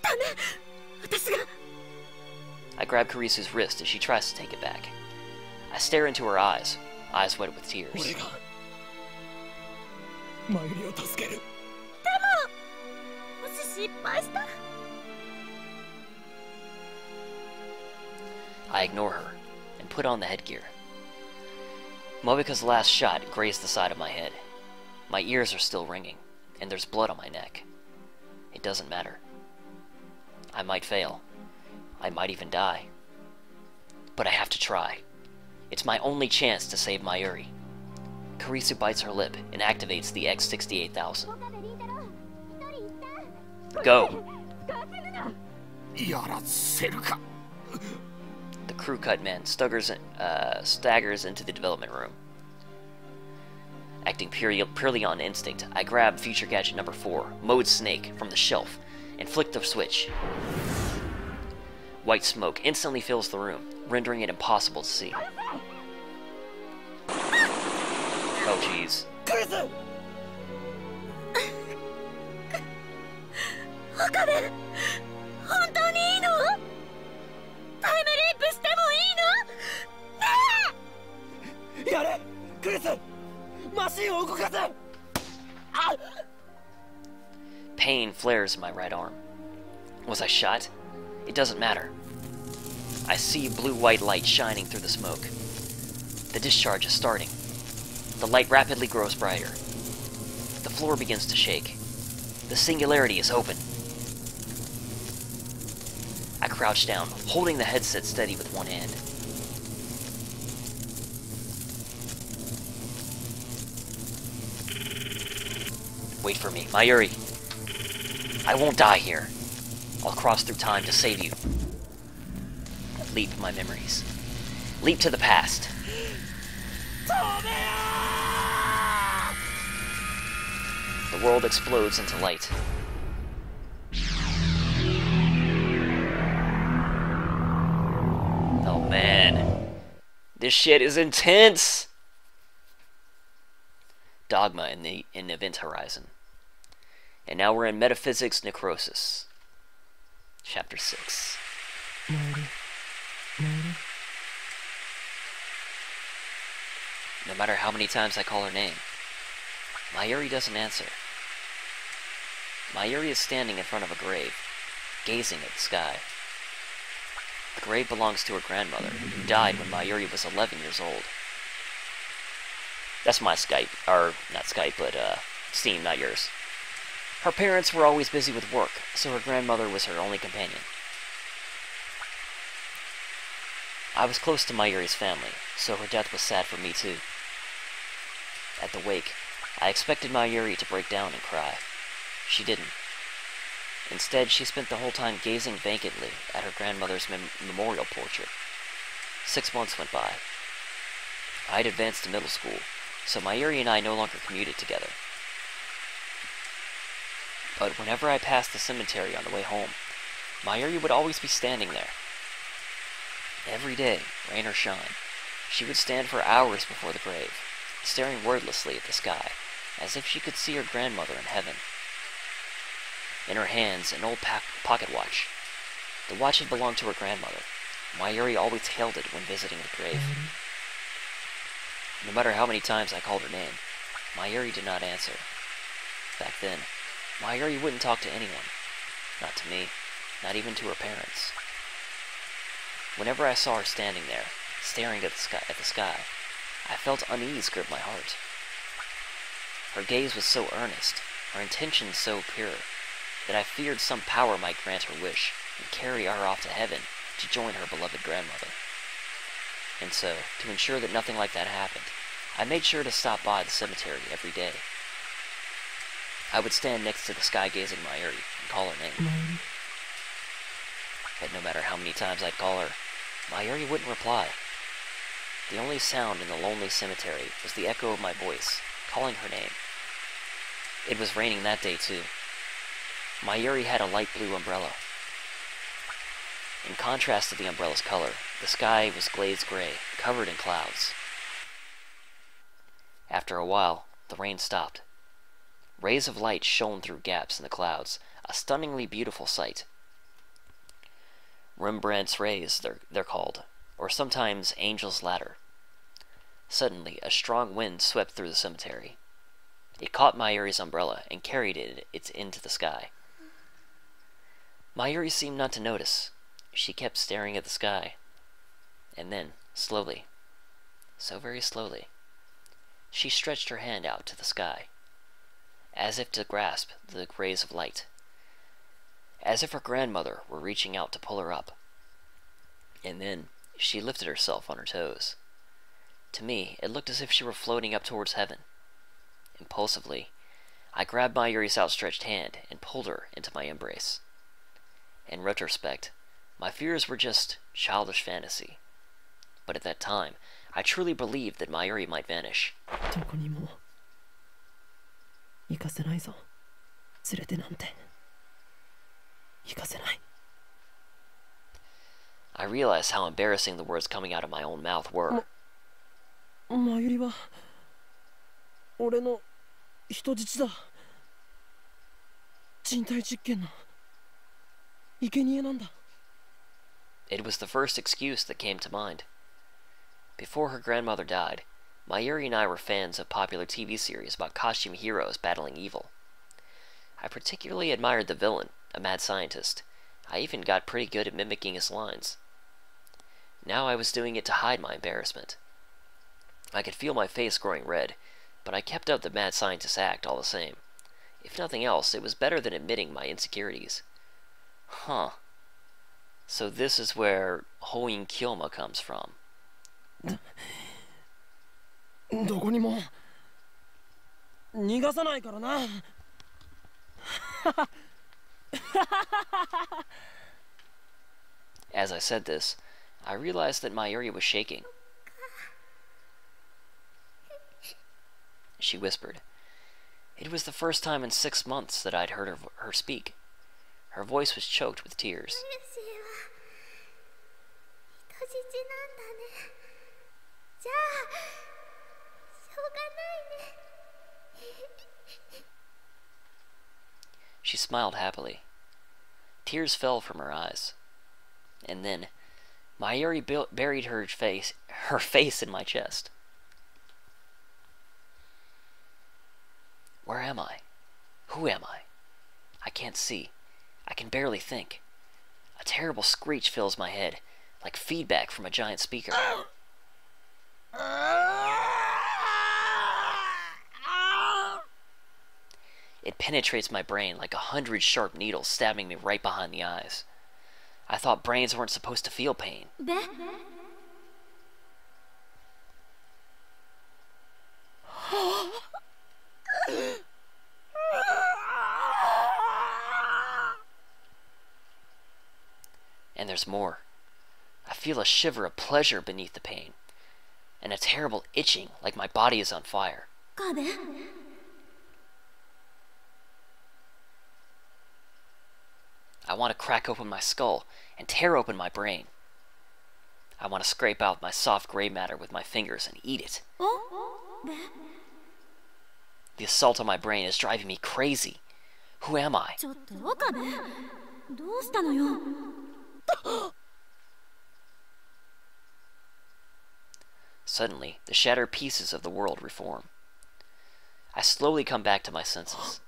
ダメ。私が。 I grab Karisu's wrist as she tries to take it back. I stare into her eyes wet with tears. 俺がマユリを助ける。でも、もし失敗したら。 I ignore her and put on the headgear. Moika's last shot grazed the side of my head. My ears are still ringing, and there's blood on my neck. It doesn't matter. I might fail. I might even die. But I have to try. It's my only chance to save Mayuri. Karisu bites her lip and activates the X-68000. Go! やらせるか。 The crew cut man staggers into the development room. Acting purely on instinct, I grab feature gadget number 4, Mode Snake, from the shelf, and flick the switch. White smoke instantly fills the room, rendering it impossible to see. Oh jeez. 岡部、本当にいいの？タイムリープしてもいいの？ねえ！やれクリスマシンを動かせ。 Pain flares in my right arm. Was I shot? It doesn't matter. I see blue-white light shining through the smoke. The discharge is starting. The light rapidly grows brighter. The floor begins to shake. The singularity is open. I crouch down, holding the headset steady with one hand. Wait for me, Mayuri. I won't die here. I'll cross through time to save you. Leap my memories. Leap to the past. The world explodes into light. Oh man. This shit is intense! Dogma in Event Horizon. And now we're in Metaphysics Necrosis. Chapter 6. No matter how many times I call her name, Mayuri doesn't answer. Mayuri is standing in front of a grave, gazing at the sky. The grave belongs to her grandmother, who died when Mayuri was 11 years old. That's my Skype, or not Skype, but Steam, not yours. Her parents were always busy with work, so her grandmother was her only companion. I was close to Mayuri's family, so her death was sad for me too. At the wake, I expected Mayuri to break down and cry. She didn't. Instead, she spent the whole time gazing vacantly at her grandmother's memorial portrait. 6 months went by. I had advanced to middle school, so Mayuri and I no longer commuted together. But whenever I passed the cemetery on the way home, Mayuri would always be standing there. Every day, rain or shine, she would stand for hours before the grave, staring wordlessly at the sky, as if she could see her grandmother in heaven. In her hands, an old pocket watch. The watch had belonged to her grandmother. Mayuri always held it when visiting the grave. No matter how many times I called her name, Mayuri did not answer. Back then, Mayuri wouldn't talk to anyone. Not to me, not even to her parents. Whenever I saw her standing there, staring at the sky, I felt unease grip my heart. Her gaze was so earnest, her intentions so pure, that I feared some power might grant her wish and carry her off to heaven to join her beloved grandmother. And so, to ensure that nothing like that happened, I made sure to stop by the cemetery every day. I would stand next to the sky-gazing Mayuri and call her name. But no matter how many times I'd call her, Mayuri wouldn't reply. The only sound in the lonely cemetery was the echo of my voice, calling her name. It was raining that day, too. Mayuri had a light blue umbrella. In contrast to the umbrella's color, the sky was glazed gray, covered in clouds. After a while, the rain stopped. Rays of light shone through gaps in the clouds, a stunningly beautiful sight. Rembrandt's rays, they're called, or sometimes Angel's Ladder. Suddenly, a strong wind swept through the cemetery. It caught Mayuri's umbrella and carried it into the sky. Mayuri seemed not to notice. She kept staring at the sky. And then, slowly, so very slowly, she stretched her hand out to the sky, as if to grasp the rays of light, as if her grandmother were reaching out to pull her up. And then she lifted herself on her toes. To me, it looked as if she were floating up towards heaven. Impulsively, I grabbed Mayuri's outstretched hand and pulled her into my embrace. In retrospect, my fears were just childish fantasy. But at that time, I truly believed that Mayuri might vanish. I realized how embarrassing the words coming out of my own mouth were. マユリは俺の人質だ。人体実験の生贄なんだ。 It was the first excuse that came to mind. Before her grandmother died, Mayuri and I were fans of popular TV series about costume heroes battling evil. I particularly admired the villain, a mad scientist. I even got pretty good at mimicking his lines. Now I was doing it to hide my embarrassment. I could feel my face growing red, but I kept up the mad scientist act all the same. If nothing else, it was better than admitting my insecurities. Huh. So this is where Hoin Kyoma comes from. どこにも逃がさないからな。As I said this, I realized that Mayuri was shaking. She whispered. It was the first time in 6 months that I'd heard her speak. Her voice was choked with tears. She smiled happily. Tears fell from her eyes. And then, Mayuri buried her face in my chest. Where am I? Who am I? I can't see. I can barely think. A terrible screech fills my head, like feedback from a giant speaker. It penetrates my brain like 100 sharp needles stabbing me right behind the eyes. I thought brains weren't supposed to feel pain. And there's more. I feel a shiver of pleasure beneath the pain, and a terrible itching like my body is on fire. I want to crack open my skull and tear open my brain. I want to scrape out my soft gray matter with my fingers and eat it. The assault on my brain is driving me crazy. Who am I? Suddenly, the shattered pieces of the world reform. I slowly come back to my senses.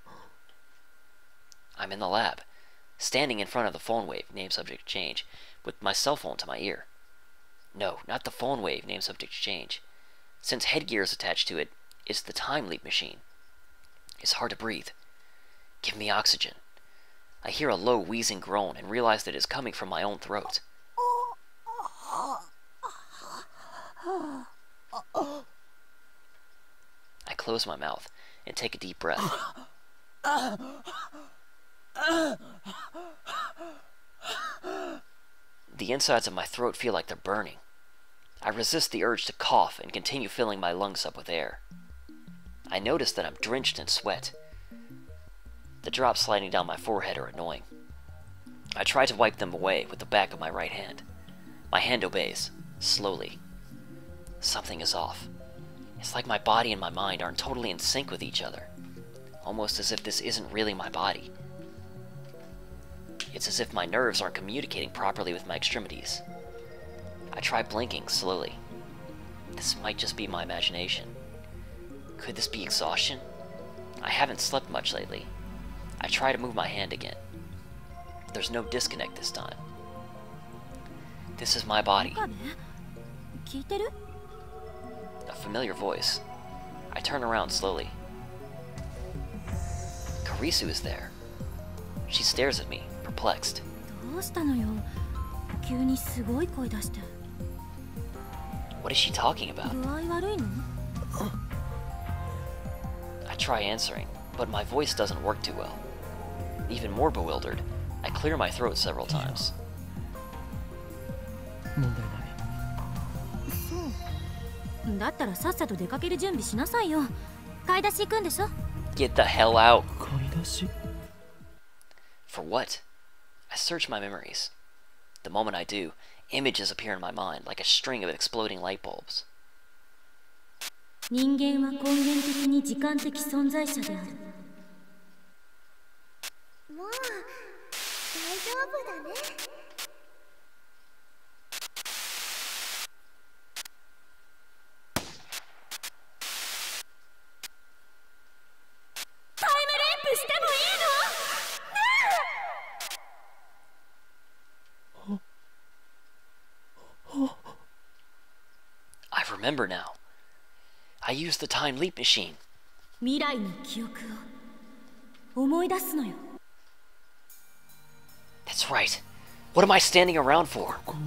I'm in the lab, standing in front of the phone wave, name subject exchange, with my cell phone to my ear. No, not the phone wave, name subject exchange. Since headgear is attached to it, it's the time leap machine. It's hard to breathe. Give me oxygen. I hear a low wheezing groan and realize that it's coming from my own throat. close my mouth and take a deep breath. The insides of my throat feel like they're burning. I resist the urge to cough and continue filling my lungs up with air. I notice that I'm drenched in sweat. The drops sliding down my forehead are annoying. I try to wipe them away with the back of my right hand. My hand obeys, slowly. Something is off. It's like my body and my mind aren't totally in sync with each other. Almost as if this isn't really my body. It's as if my nerves aren't communicating properly with my extremities. I try blinking slowly. This might just be my imagination. Could this be exhaustion? I haven't slept much lately. I try to move my hand again. There's no disconnect this time. This is my body. A familiar voice. I turn around slowly. Karisu is there. She stares at me, perplexed. どうしたのよ。急にすごい声出して。 What is she talking about? 具合悪いの？ I try answering, but my voice doesn't work too well. Even more bewildered, I clear my throat several times. 問題ない。そう。だったらさっさと出かける準備しなさいよ。買い出し行くんでしょ？ Get the hell out! 買い出し？ For what? I search my memories. The moment I do, images appear in my mind like a string of exploding light bulbs. 人間は根源的に時間的存在者である。もう大丈夫だね。タイムリープしてもいいの？ I remember now. I used the time leap machine. 未来の記憶を思い出すのよ。 That's right. What am I standing around for? ここは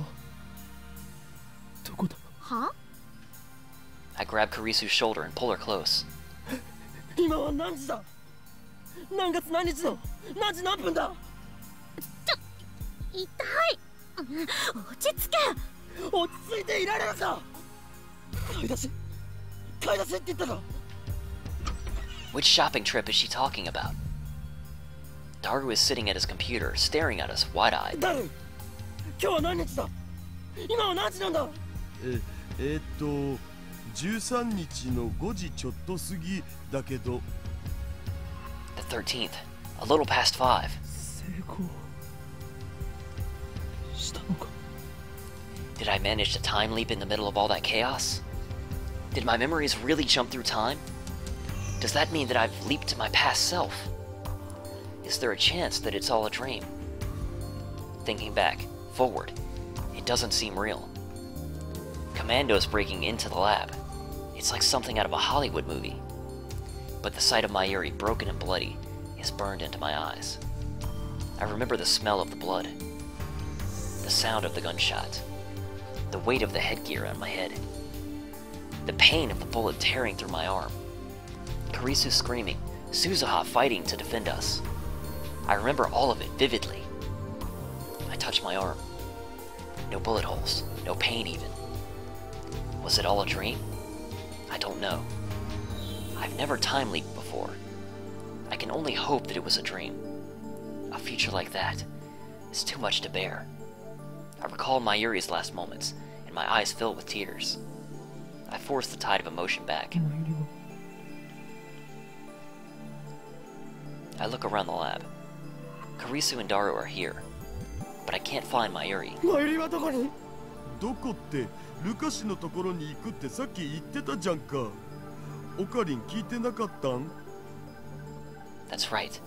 どこだ？は？ I grab Karisu's shoulder and pull her close. 今は何時だ？何月何日の何時何分だ？痛い。落ち着け。落ち着いていられるか？買い出しって言ったろ。 Which shopping trip is she talking about? Daru is sitting at his computer, staring at us wide-eyed. ダル、今日は何日だ？今は何時なんだ？13日の5時ちょっと過ぎだけど。 The 13th, a little past 5. 成功したのか？ Did I manage to time leap in the middle of all that chaos? Did my memories really jump through time? Does that mean that I've leaped to my past self? Is there a chance that it's all a dream? Thinking back, forward, it doesn't seem real. Commandos breaking into the lab. It's like something out of a Hollywood movie. But the sight of Mayuri broken and bloody is burned into my eyes. I remember the smell of the blood, the sound of the gunshot, the weight of the headgear on my head, the pain of the bullet tearing through my arm, Karisu screaming, Suzuha fighting to defend us. I remember all of it vividly. I touched my arm. No bullet holes, no pain even. Was it all a dream? I don't know. I've never time leaped before. I can only hope that it was a dream. A future like that is too much to bear. I recall Mayuri's last moments, and my eyes fill with tears. I force the tide of emotion back. I look around the lab. Karisu and Daru are here, but I can't find Mayuri. マユリはどこに？どこってルカシのところに行くってさっき言ってたじゃんか。オカリン聞いてなかったん？ That's right.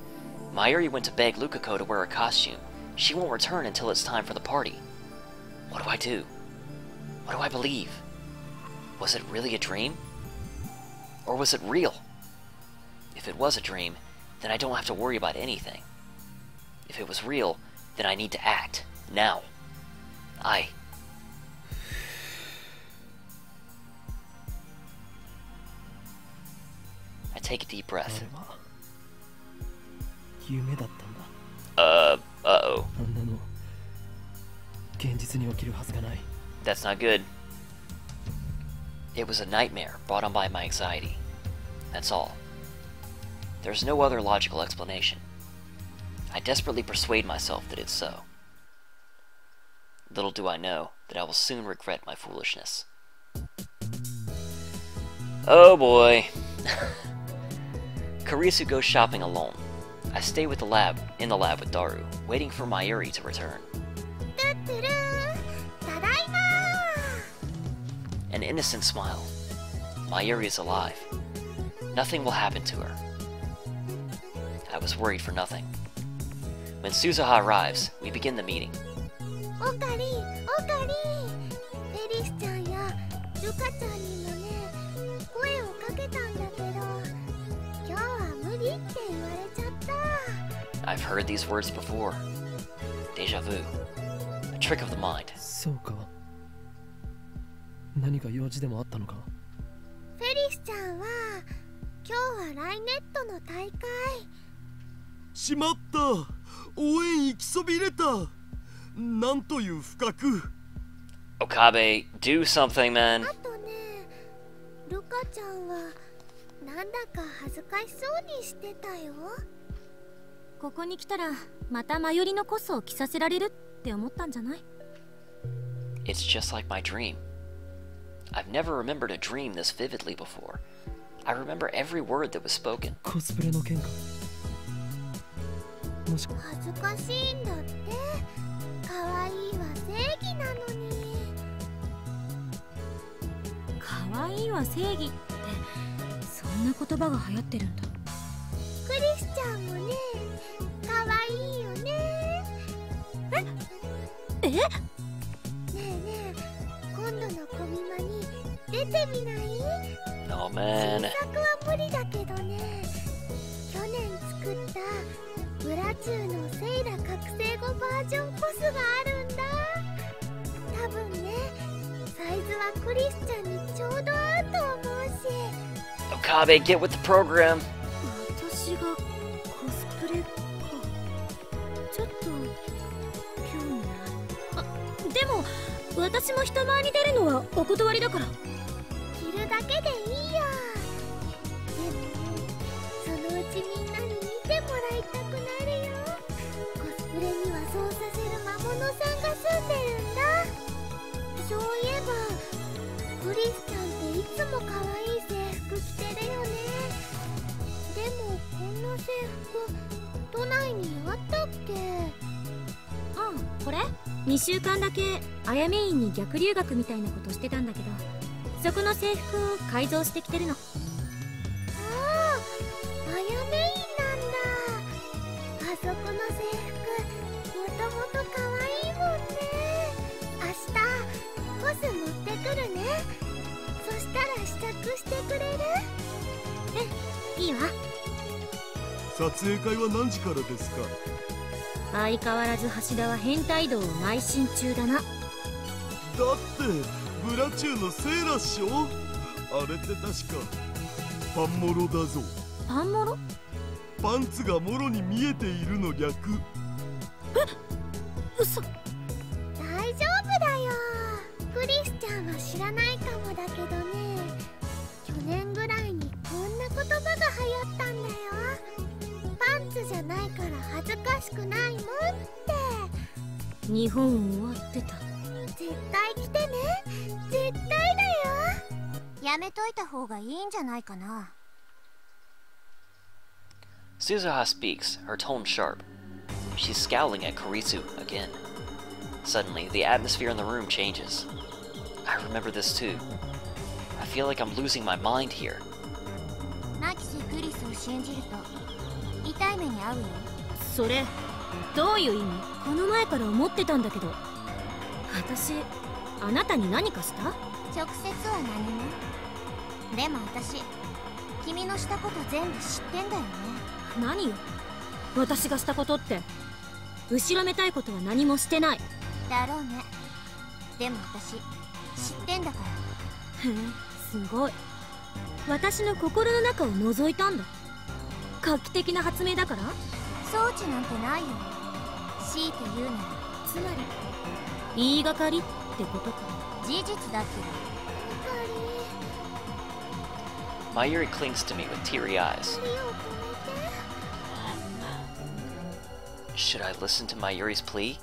Mayuri went to beg Lukako to wear a costume. She won't return until it's time for the party. What do I do? What do I believe? Was it really a dream? Or was it real? If it was a dream, then I don't have to worry about anything. If it was real, then I need to act, now. Take a deep breath. あれは夢だったんだ。Uh-oh. あんなの現実に起きるはずがない。 That's not good. It was a nightmare brought on by my anxiety. That's all. There's no other logical explanation. I desperately persuade myself that it's so. Little do I know that I will soon regret my foolishness. Oh boy. Karisu goes shopping alone. I stay in the lab with Daru, waiting for Mayuri to return. An innocent smile. Mayuri is alive. Nothing will happen to her. I was worried for nothing. When Suzuha arrives, we begin the meeting. オカリフェリスちゃんやルカちゃんにもね声をかけたんだけど今日は無理って言われちゃった。 I've heard these words before. Deja vu. A trick of the mind. そうか。何か用事でもあったのか。フェリスちゃんは今日はライネットの大会。しまった、応援行きそびれた。なんという不覚。 Okabe, do something, man. あとね、ルカちゃんはなんだか恥ずかしそうにしてたよ。ここに来たらまたマヨリのコスを着させられるって思ったんじゃない？ It's just like my dream. I've never remembered a dream this vividly before. I remember every word that was spoken. コスプレの件か。もしか恥ずかしいんだって。可愛いは正義なのに。可愛いは正義ってそんな言葉が流行ってるんだ。クリスちゃんもね、可愛いよね。え？ねえねえ、今度のコミマに出てみない？ Oh 新 man. 作は無理だけどね、去年作ったブラチューのセイラ覚醒後バージョンコスがあるんだ。多分ね、サイズはクリスちゃんにちょうど合うと思うし。 Okabe, get with the program. 私がコスプレか。ちょっと興味ない。あ、でも私も人前に出るのはお断りだから。着るだけでいいよ。でもそのうちみんなに見てもらいたくなるよ。コスプレにはそうさせる魔物さんが住んでるんだ。そういえばクリスちゃんっていつも可愛い制服着てるよね。でもこんな制服都内にあったっけ？これ2週間だけあやめ院に逆留学みたいなことしてたんだけど、そこの制服を改造してきてるの。ああ、あやめ院なんだ。あそこの制服もともと可愛いもんね。明日コス持ってくるね。そしたら試着してくれる？いいわ。撮影会は何時からですか？相変わらず橋田は変態道を邁進中だな。だってブラチューのセーラっしょ。あれって確かパンモロだぞ。パンモロ？パンツがモロに見えているの逆。嘘。大丈夫だよ。クリスちゃんは知らないかもだけどね、去年ぐらいにこんな言葉が流行ったんだよ。パンツじゃないから恥ずかしくないもんって。日本終わってた。絶対来てね。絶対だよ。やめといた方がいいんじゃないかな。 Suzuha speaks, her tone sharp. She's scowling at Kurisu again. Suddenly, the atmosphere in the room changes. I remember this too. I feel like I'm losing my mind here. マキシクリスを信じると痛い目に遭うよ。それどういう意味？この前から思ってたんだけど、私あなたに何かした？直接は何も。でも私君のしたこと全部知ってんだよね。何よ私がしたことって。後ろめたいことは何もしてない。だろうね。でも私知ってんだから。へえ、すごい。私の心の中を覗いたんだ。画期的な発明だから。装置なんてないよ。強いて言うなら、つまり言いがかりってことか。事実だけど。 Mayuri clings to me with teary eyes. Should I listen to Mayuri's plea?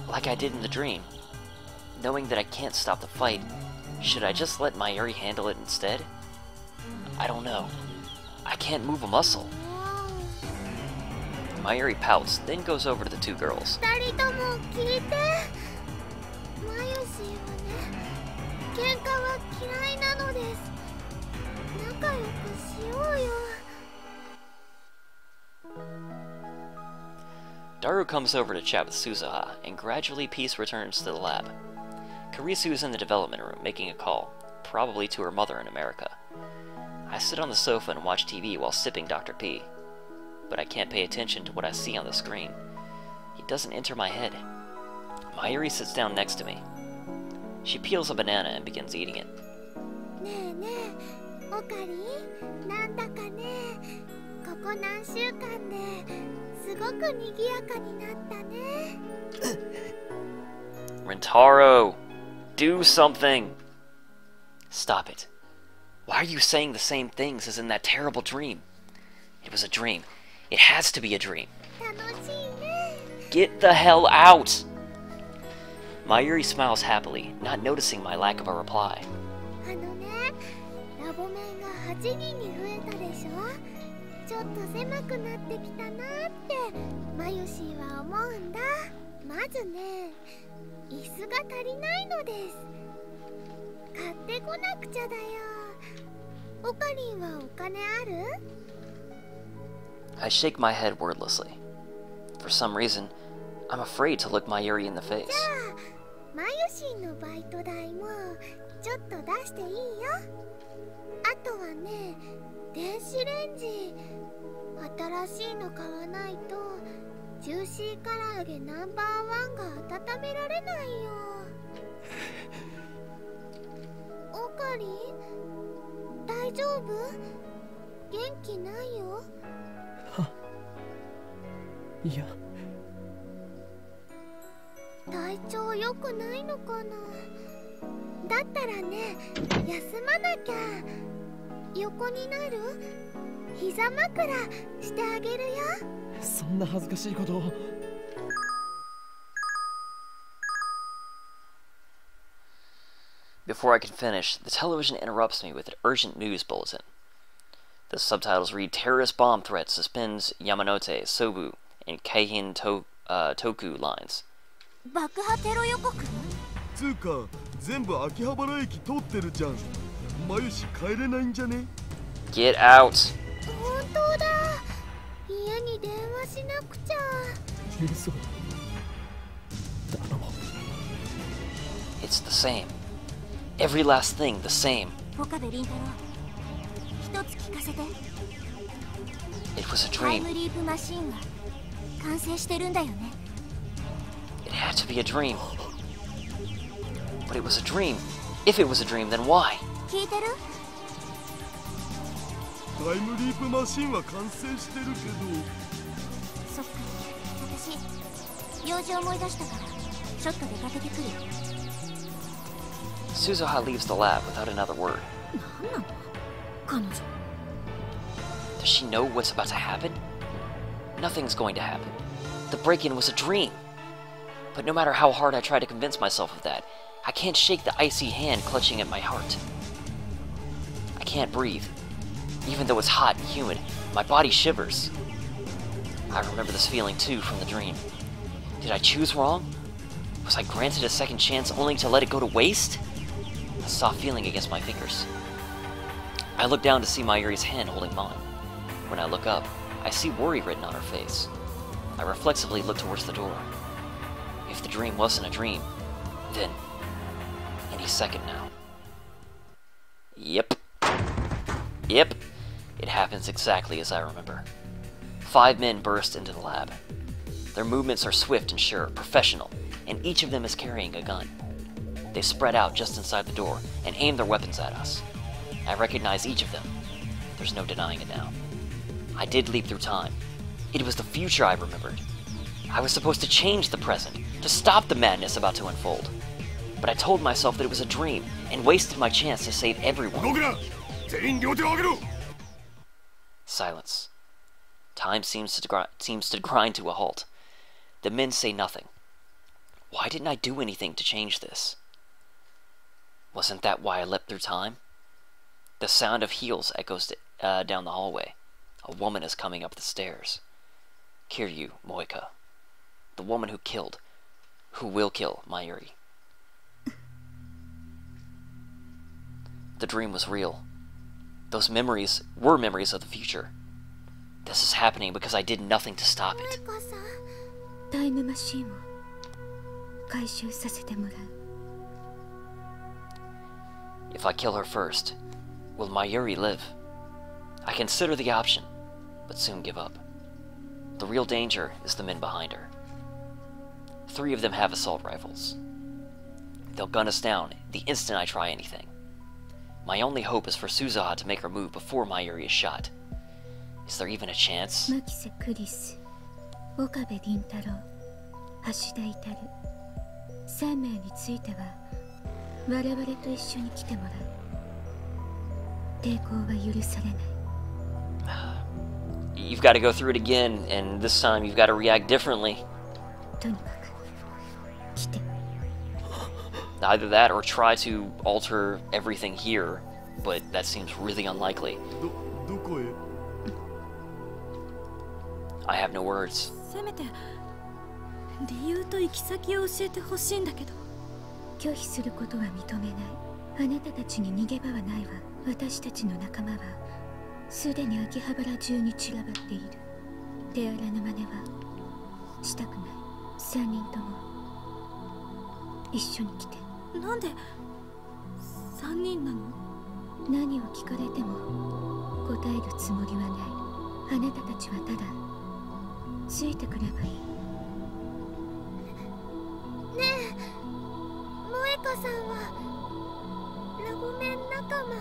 Like I did in the dream? Knowing that I can't stop the fight, should I just let Mayuri handle it instead? I don't know. I can't move a muscle. Mayuri pouts, then goes over to the two girls. 二人とも聞いて。マユシーはね、喧嘩は嫌いなのです。仲良くしようよ。 Daru comes over to chat with Suzuha, and gradually peace returns to the lab. Karisu is in the development room making a call, probably to her mother in America. I sit on the sofa and watch TV while sipping Dr. P, but I can't pay attention to what I see on the screen. It doesn't enter my head. Mayuri sits down next to me. She peels a banana and begins eating it. ねえねえ、オカリ、なんだかね、ここ何週間ですごく賑やかになったね。Rentaro! Do something! Stop it. Why are you saying the same things as in that terrible dream? It was a dream. It has to be a dream. 楽しいね。 Get the hell out! Mayuri smiles happily, not noticing my lack of a reply. あのね、ラボ面が8人に増えたでしょ。ちょっと狭くなってきたなってマユシーは思うんだ。まずね、椅子が足りないのです。買ってこなくちゃだよ。オカリンはお金ある？ I shake my head wordlessly. For some reason, I'm afraid to look Mayuri in the face. じゃあ、マユシーのバイト代もちょっと出していいよ。あとはね、電子レンジ新しいの買わないとジューシー唐揚げナンバー1が温められないよ。オカリン、大丈夫？元気ないよ。いや、体調良くないのかな。だったらね、休まなきゃ。横になる？膝枕してあげるよ。そんな恥ずかしいことを。Before I can finish, the television interrupts me with an urgent news bulletin. The subtitles read, Terrorist bomb threat suspends Yamanote, Sobu, and Keihin Toku lines. 爆破テロ予告？つうか、全部秋葉原駅通ってるじゃん。マユシ帰れないんじゃね？ Get out! 本当だ。家に電話しなくちゃ。嘘。頼もう。 It's the same. Every last thing the same. 岡部倫太郎、一つ聞かせて。 It was a タイ dream. ムリープマシーンが完成してるんだよね。 It had to be a dream. But it was a dream. If it was a dream, then why? 聞いてる？タイムリープマシンは完成してるけど。そっか、私用事思い出したからちょっと出かけてくる。 Suzuha leaves the lab without another word. 何なの彼女。 Does she know what's about to happen? Nothing's going to happen. The break-in was a dream. But no matter how hard I try to convince myself of that, I can't shake the icy hand clutching at my heart. I can't breathe. Even though it's hot and humid, my body shivers. I remember this feeling too from the dream. Did I choose wrong? Was I granted a second chance only to let it go to waste? A soft feeling against my fingers. I look down to see Mayuri's hand holding mine. When I look up, I see worry written on her face. I reflexively look towards the door. If the dream wasn't a dream, then any second now. Yep. It happens exactly as I remember. 5 men burst into the lab. Their movements are swift and sure, professional, and each of them is carrying a gun. They spread out just inside the door and aim their weapons at us. I recognize each of them. There's no denying it now. I did leap through time. It was the future I remembered. I was supposed to change the present, to stop the madness about to unfold. But I told myself that it was a dream, and wasted my chance to save everyone. Silence. Time seems to grind to a halt. The men say nothing. Why didn't I do anything to change this? Wasn't that why I leapt through time? The sound of heels echoes down the hallway. A woman is coming up the stairs. Kiryu Moika. The woman who will kill Mayuri. The dream was real. Those memories were memories of the future. This is happening because I did nothing to stop it. タイムマシーンを回収させてもらう。 If I kill her first, will Mayuri live? I consider the option, but soon give up. The real danger is the men behind her. 3 of them have assault rifles. They'll gun us down the instant I try anything. My only hope is for Suzuha to make her move before Mayuri is shot. Is there even a chance? 牧瀬クリス、岡部倫太郎、橋田至、3名については我々と一緒に来てもらう。抵抗は許されない。 You've got to go through it again, and this time you've got to react differently. とにかく来て。 Either that or try to alter everything here, but that seems really unlikely. どこへ I have no words. せめて理由と行き先を教えてほしいんだけど。拒否することは認めない。あなたたちに逃げ場はないわ。私たちの仲間はすでに秋葉原中に散らばっている。手荒な真似はしたくない。3人とも一緒に来て。なんで3人なの？何を聞かれても答えるつもりはない。あなたたちはただついてくればいい。ねえ、萌香さんはラボメン仲間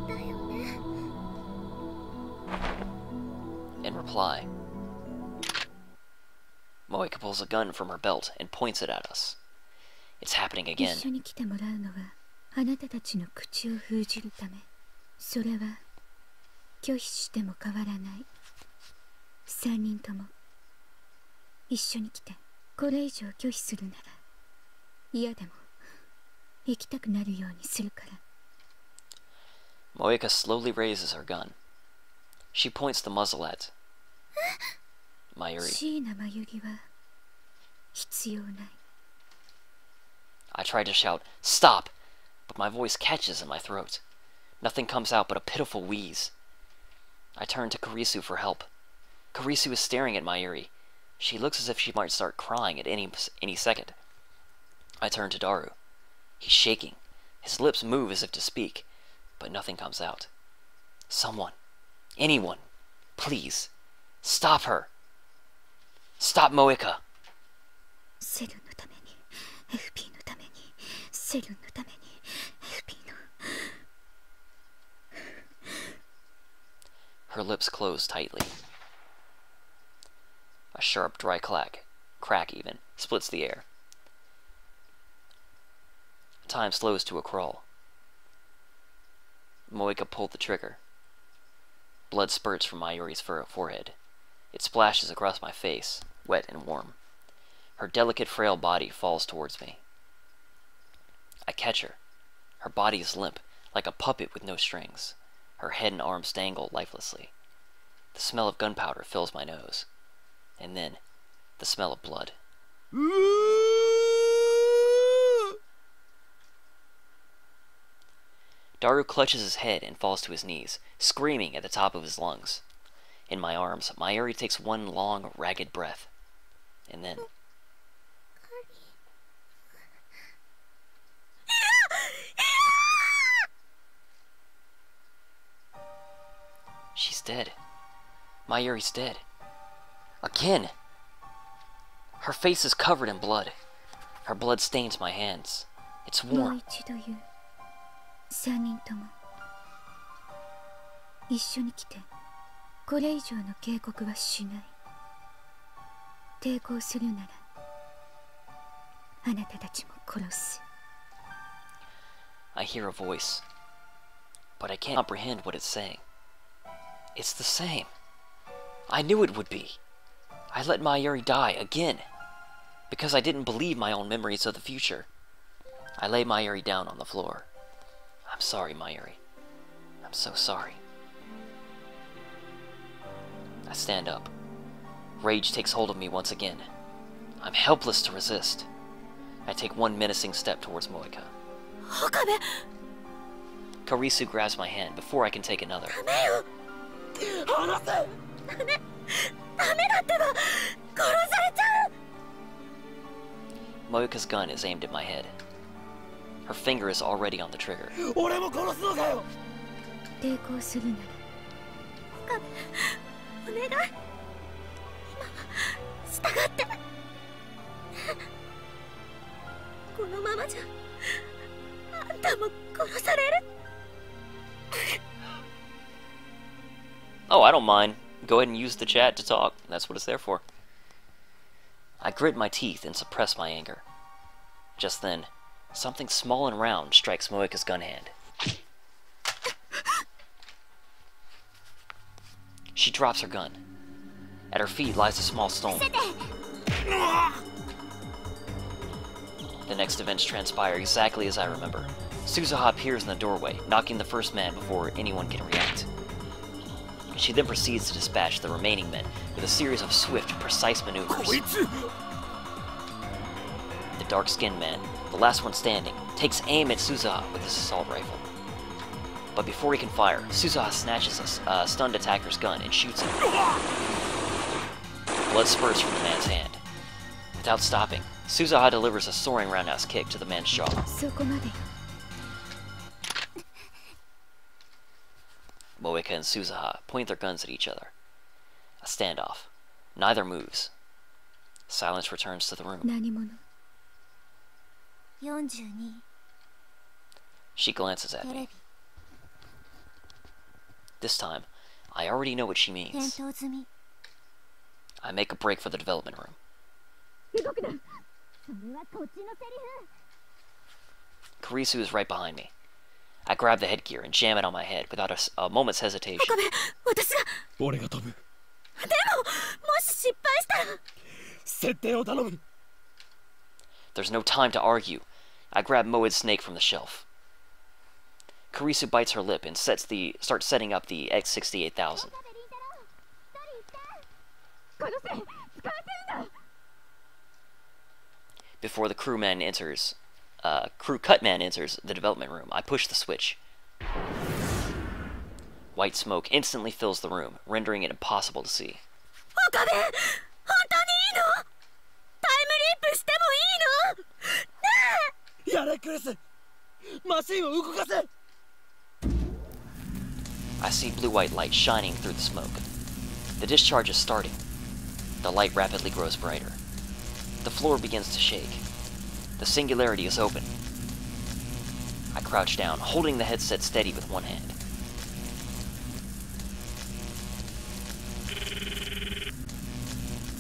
だよね。 In reply, Moika pulls a gun from her belt and points it at us. It's happening 一 again. 緒に来てもらうのはあなたたちの口を封じるため。それは拒否しても変わらない。3人とも一緒に来て。これ以上拒否するなら嫌でも行きたくなるようにするから。 Moika slowly raises her gun. She points the muzzle at Mayuri. 椎名真由里は必要ない。 I try to shout, "Stop!" but my voice catches in my throat. Nothing comes out but a pitiful wheeze. I turn to Kurisu for help. Kurisu is staring at Mayuri. She looks as if she might start crying at any second. I turn to Daru. He's shaking. His lips move as if to speak, but nothing comes out. Someone, anyone, please, stop her. Stop Moika. セルのために FP のためにセルのために FP の。 Her lips close tightly. A sharp, dry crack even, splits the air. Time slows to a crawl. Moika pulled the trigger. Blood spurts from Mayuri's forehead. It splashes across my face, wet and warm. Her delicate, frail body falls towards me. I catch her. Her body is limp, like a puppet with no strings. Her head and arms dangle lifelessly. The smell of gunpowder fills my nose. And then, the smell of blood. Daru clutches his head and falls to his knees, screaming at the top of his lungs. In my arms, Mayuri takes one long, ragged breath. And then... She's dead. Mayuri's dead. Again! Her face is covered in blood. Her blood stains my hands. It's もう warm. 一度言う。3人とも一緒に来て、これ以上の警告はしない。抵抗するならあなたたちも殺す。 I hear a voice, but I can't comprehend what it's saying. It's the same. I knew it would be. I let Mayuri die again, because I didn't believe my own memories of the future. I lay Mayuri down on the floor. I'm sorry, Mayuri. I'm so sorry. I stand up. Rage takes hold of me once again. I'm helpless to resist. I take one menacing step towards Moeka. Okabe! Karisu grabs my hand before I can take another. Moeka's gun is aimed at my head. Her finger is already on the trigger. 抵抗するなら岡部、お願い、今は従って。このままじゃあんたも殺される。 Oh, I don't mind. Go ahead and use the chat to talk. That's what it's there for. I grit my teeth and suppress my anger. Just then, something small and round strikes Moeka's gun hand. She drops her gun. At her feet lies a small stone. The next events transpire exactly as I remember. Suzuha appears in the doorway, knocking the first man before anyone can react. She then proceeds to dispatch the remaining men with a series of swift, precise maneuvers. The dark-skinned man, the last one standing, takes aim at Suzuha with his assault rifle. But before he can fire, Suzuha snatches a stunned attacker's gun and shoots him. Blood spurts from the man's hand. Without stopping, Suzuha delivers a soaring roundhouse kick to the man's jaw. Moeka and Suzuha point their guns at each other. A standoff. Neither moves. Silence returns to the room. 42 She glances at me. This time, I already know what she means. I make a break for the development room. Karisu is right behind me. I grab the headgear and jam it on my head without a moment's hesitation. There's no time to argue. I grab Moed's snake from the shelf. Karisu bites her lip and starts setting up the X68000. Before the crew cut man enters the development room, I push the switch. White smoke instantly fills the room, rendering it impossible to see. I see blue-white light shining through the smoke. The discharge is starting. The light rapidly grows brighter. The floor begins to shake. The singularity is open. I crouch down, holding the headset steady with one hand.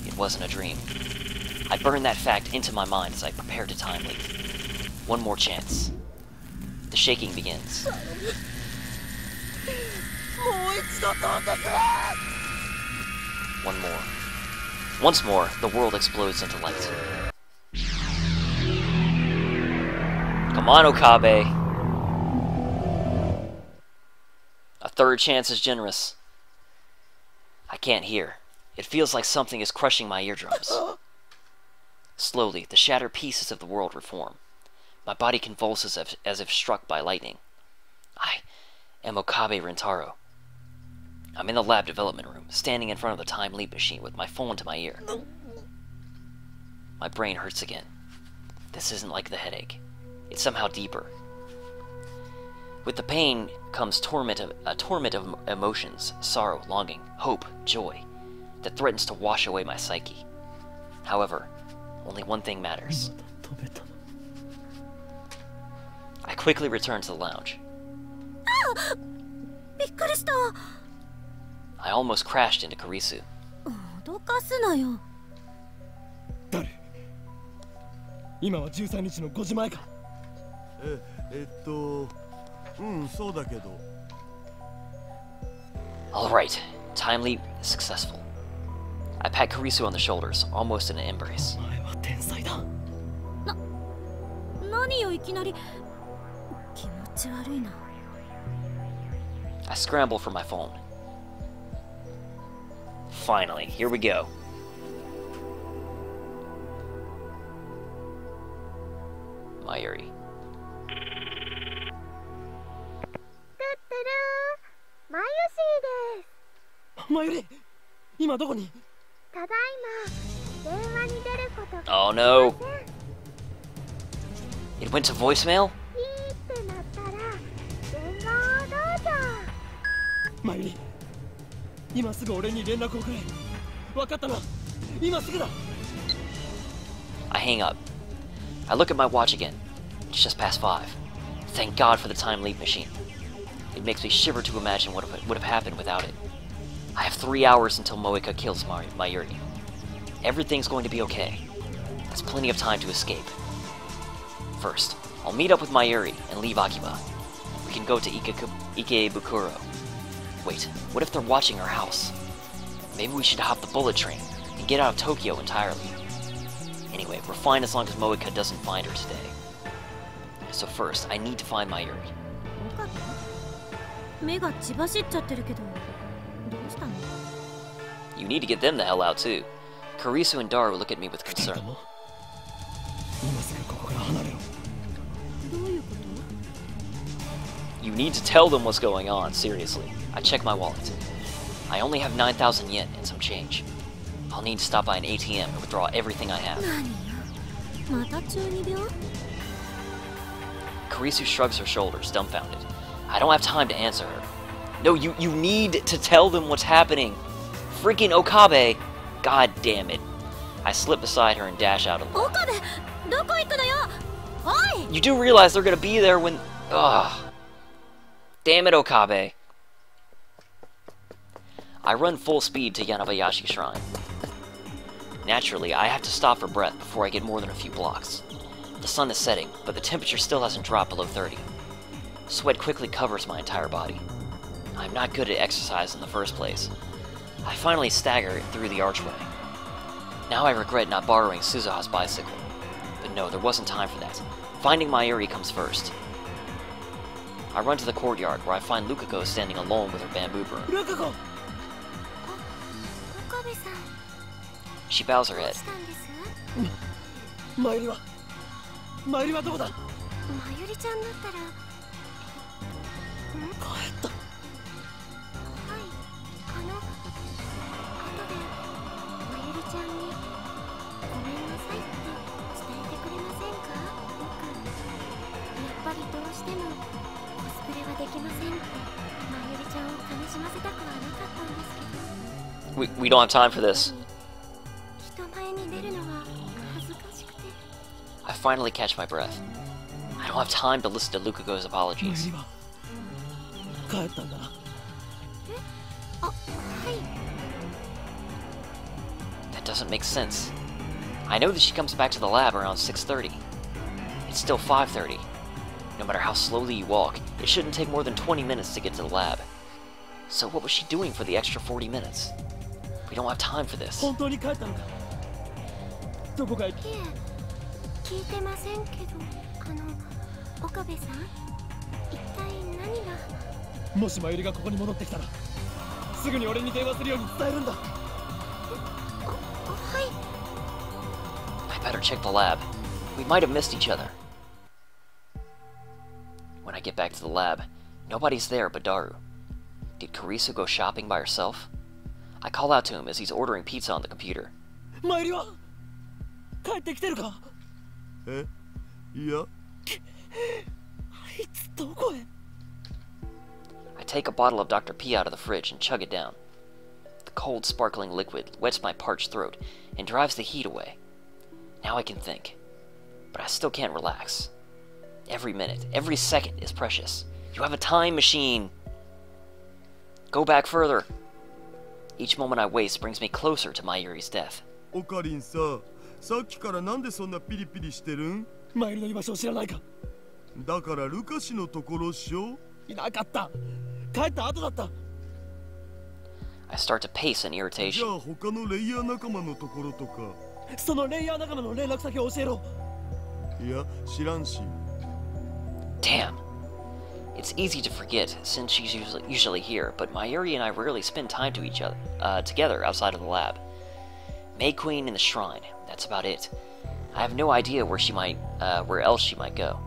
It wasn't a dream. I burn that fact into my mind as I prepare to time leap. One more chance. The shaking begins. One more. Once more, the world explodes into light. Come on, Okabe. A third chance is generous. I can't hear. It feels like something is crushing my eardrums. Slowly, the shattered pieces of the world reform. My body convulses as if struck by lightning. I am Okabe Rentaro. I'm in the lab development room, standing in front of the time leap machine with my phone to my ear. My brain hurts again. This isn't like the headache. It's somehow deeper. With the pain comes a torment of emotions, sorrow, longing, hope, joy, that threatens to wash away my psyche. However, only one thing matters. I quickly return to the lounge. びっくりした。 I almost crashed into Karisu. 脅かすなよ。誰？今は13日の5時前か。そうだけど。 Alright, time leap is successful. I pat Karisu on the shoulders, almost in an embrace. お前は天才だ。何よいきなり。気持ち悪いな。 I scramble for my phone. Finally, here we go. Mayuri. トゥットゥルー、マユシーです。マユリ、今どこに？ただいま電話に出ることが Oh no! It went to voicemail? ピーってなったら電話をどうぞ。マユリ、今すぐ俺に連絡をくれ。分かったな。今すぐだ。I hang up. I look at my watch again. It's just past 5. Thank God for the time leap machine. It makes me shiver to imagine what would have happened without it. I have 3 hours until Moeka kills Mayuri. Everything's going to be okay. There's plenty of time to escape. First, I'll meet up with Mayuri and leave Akiba. We can go to Ikebukuro. Wait, what if they're watching our house? Maybe we should hop the bullet train and get out of Tokyo entirely. Anyway, we're fine as long as Moeka doesn't find her today. So first, I need to find Mayuri. 目が血走っちゃってるけど、どうしたの？ You need to get them the hell out too. Karisu and Daru look at me with 二人 concern. とも今すぐここから離れろ。どういうこ You need to tell them what's going on, seriously. I check my wallet. I only have 9,000 yen and some change. I'll need to stop by an ATM and withdraw everything I have. と？何よ。また中二病？ Karisu shrugs her shoulders, dumbfounded. I don't have time to answer her. No, you need to tell them what's happening. Freaking Okabe. God damn it. I slip beside her and dash out of the lobby. 岡部、どこ行くのよ。おい。 You do realize they're gonna be there when... Ugh. Damn it, Okabe. I run full speed to Yanabayashi Shrine. Naturally, I have to stop for breath before I get more than a few blocks. The sun is setting, but the temperature still hasn't dropped below 30. Sweat quickly covers my entire body. I'm not good at exercise in the first place. I finally stagger through the archway. Now I regret not borrowing Suzuha's bicycle. But no, there wasn't time for that. Finding Mayuri comes first. I run to the courtyard where I find Lukako standing alone with her bamboo broom. ルカ子。岡部さん、 She bows her どう head. したんです？マユリは？マユリはどこだ？まゆりちゃんだったら。帰った。はい、後でまゆりちゃんにごめんなさいって伝えてくれませんか？僕やっぱりどうしてもコスプレはできませんってまゆりちゃんを楽しませたくはなかったんですけど、 We don't have time for this. 人前に出るのは恥ずかしくて。 I finally catch my breath. I don't have time to listen to Lukako's マユ apologies. リは帰ったんだな。あ、はい。 That doesn't make sense. I know that she comes back to the lab around 6:30. It's still 5:30. No matter how slowly you walk, it shouldn't take more than 20 minutes to get to the lab. So what was she doing for the extra 40 minutes? We don't have time for this. 本当に帰ったのか？どこかへ？いえ、聞いてませんけど、岡部さん、一体何が？もしマユリがここに戻ってきたら、すぐに俺に電話するように伝えるんだ。はい。 I better check the lab. We might have missed each other. When I get back to the lab, nobody's there but Daru. Did Karisu go shopping by herself? I call out to him as he's ordering pizza on the computer. マユリは帰ってきてるか？いや、あいつどこへ？ I take a bottle of Dr. P out of the fridge and chug it down. The cold, sparkling liquid wets my parched throat and drives the heat away. Now I can think, but I still can't relax. Every minute, every second is precious. You have a time machine! Go back further! Each moment I waste brings me closer to Mayuri's death. オカリンさ、さっきからなんでそんなピリピリしてるん？マイルの居場所を知らないか？だからルカシのところっしょ？いなかった。帰った後だった。I start to pace in じ irritation. ゃあ他のレイヤー仲間のところとか。そのレイヤー仲間の連絡先を教えろ。いや、知らんし。Damn. It's easy to forget since she's usually here, but Mayuri and I rarely spend time together outside of the lab. May Queen in the shrine. That's about it. I have no idea where else she might go.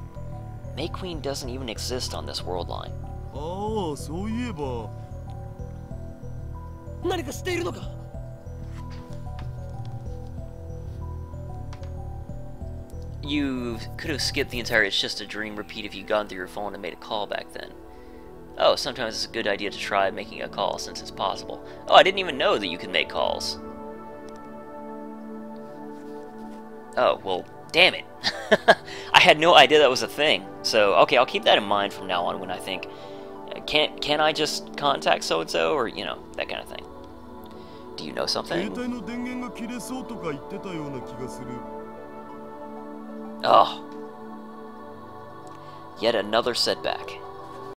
May Queen doesn't even exist on this world line. ああ、そういえば。何か知っているのか？ You could have skipped the entire "It's just a dream" repeat if you'd gone through your phone and made a call back then. Oh, sometimes it's a good idea to try making a call since it's possible. Oh, I didn't even know that you could make calls. Oh, well, damn it. I had no idea that was a thing. So, okay, I'll keep that in mind from now on when I think, can I just contact so-and-so, or, you know, that kind of thing. Do you know 携 something? 帯の電源が切れそうとか言ってたような気がする。 Oh. Yet another setback.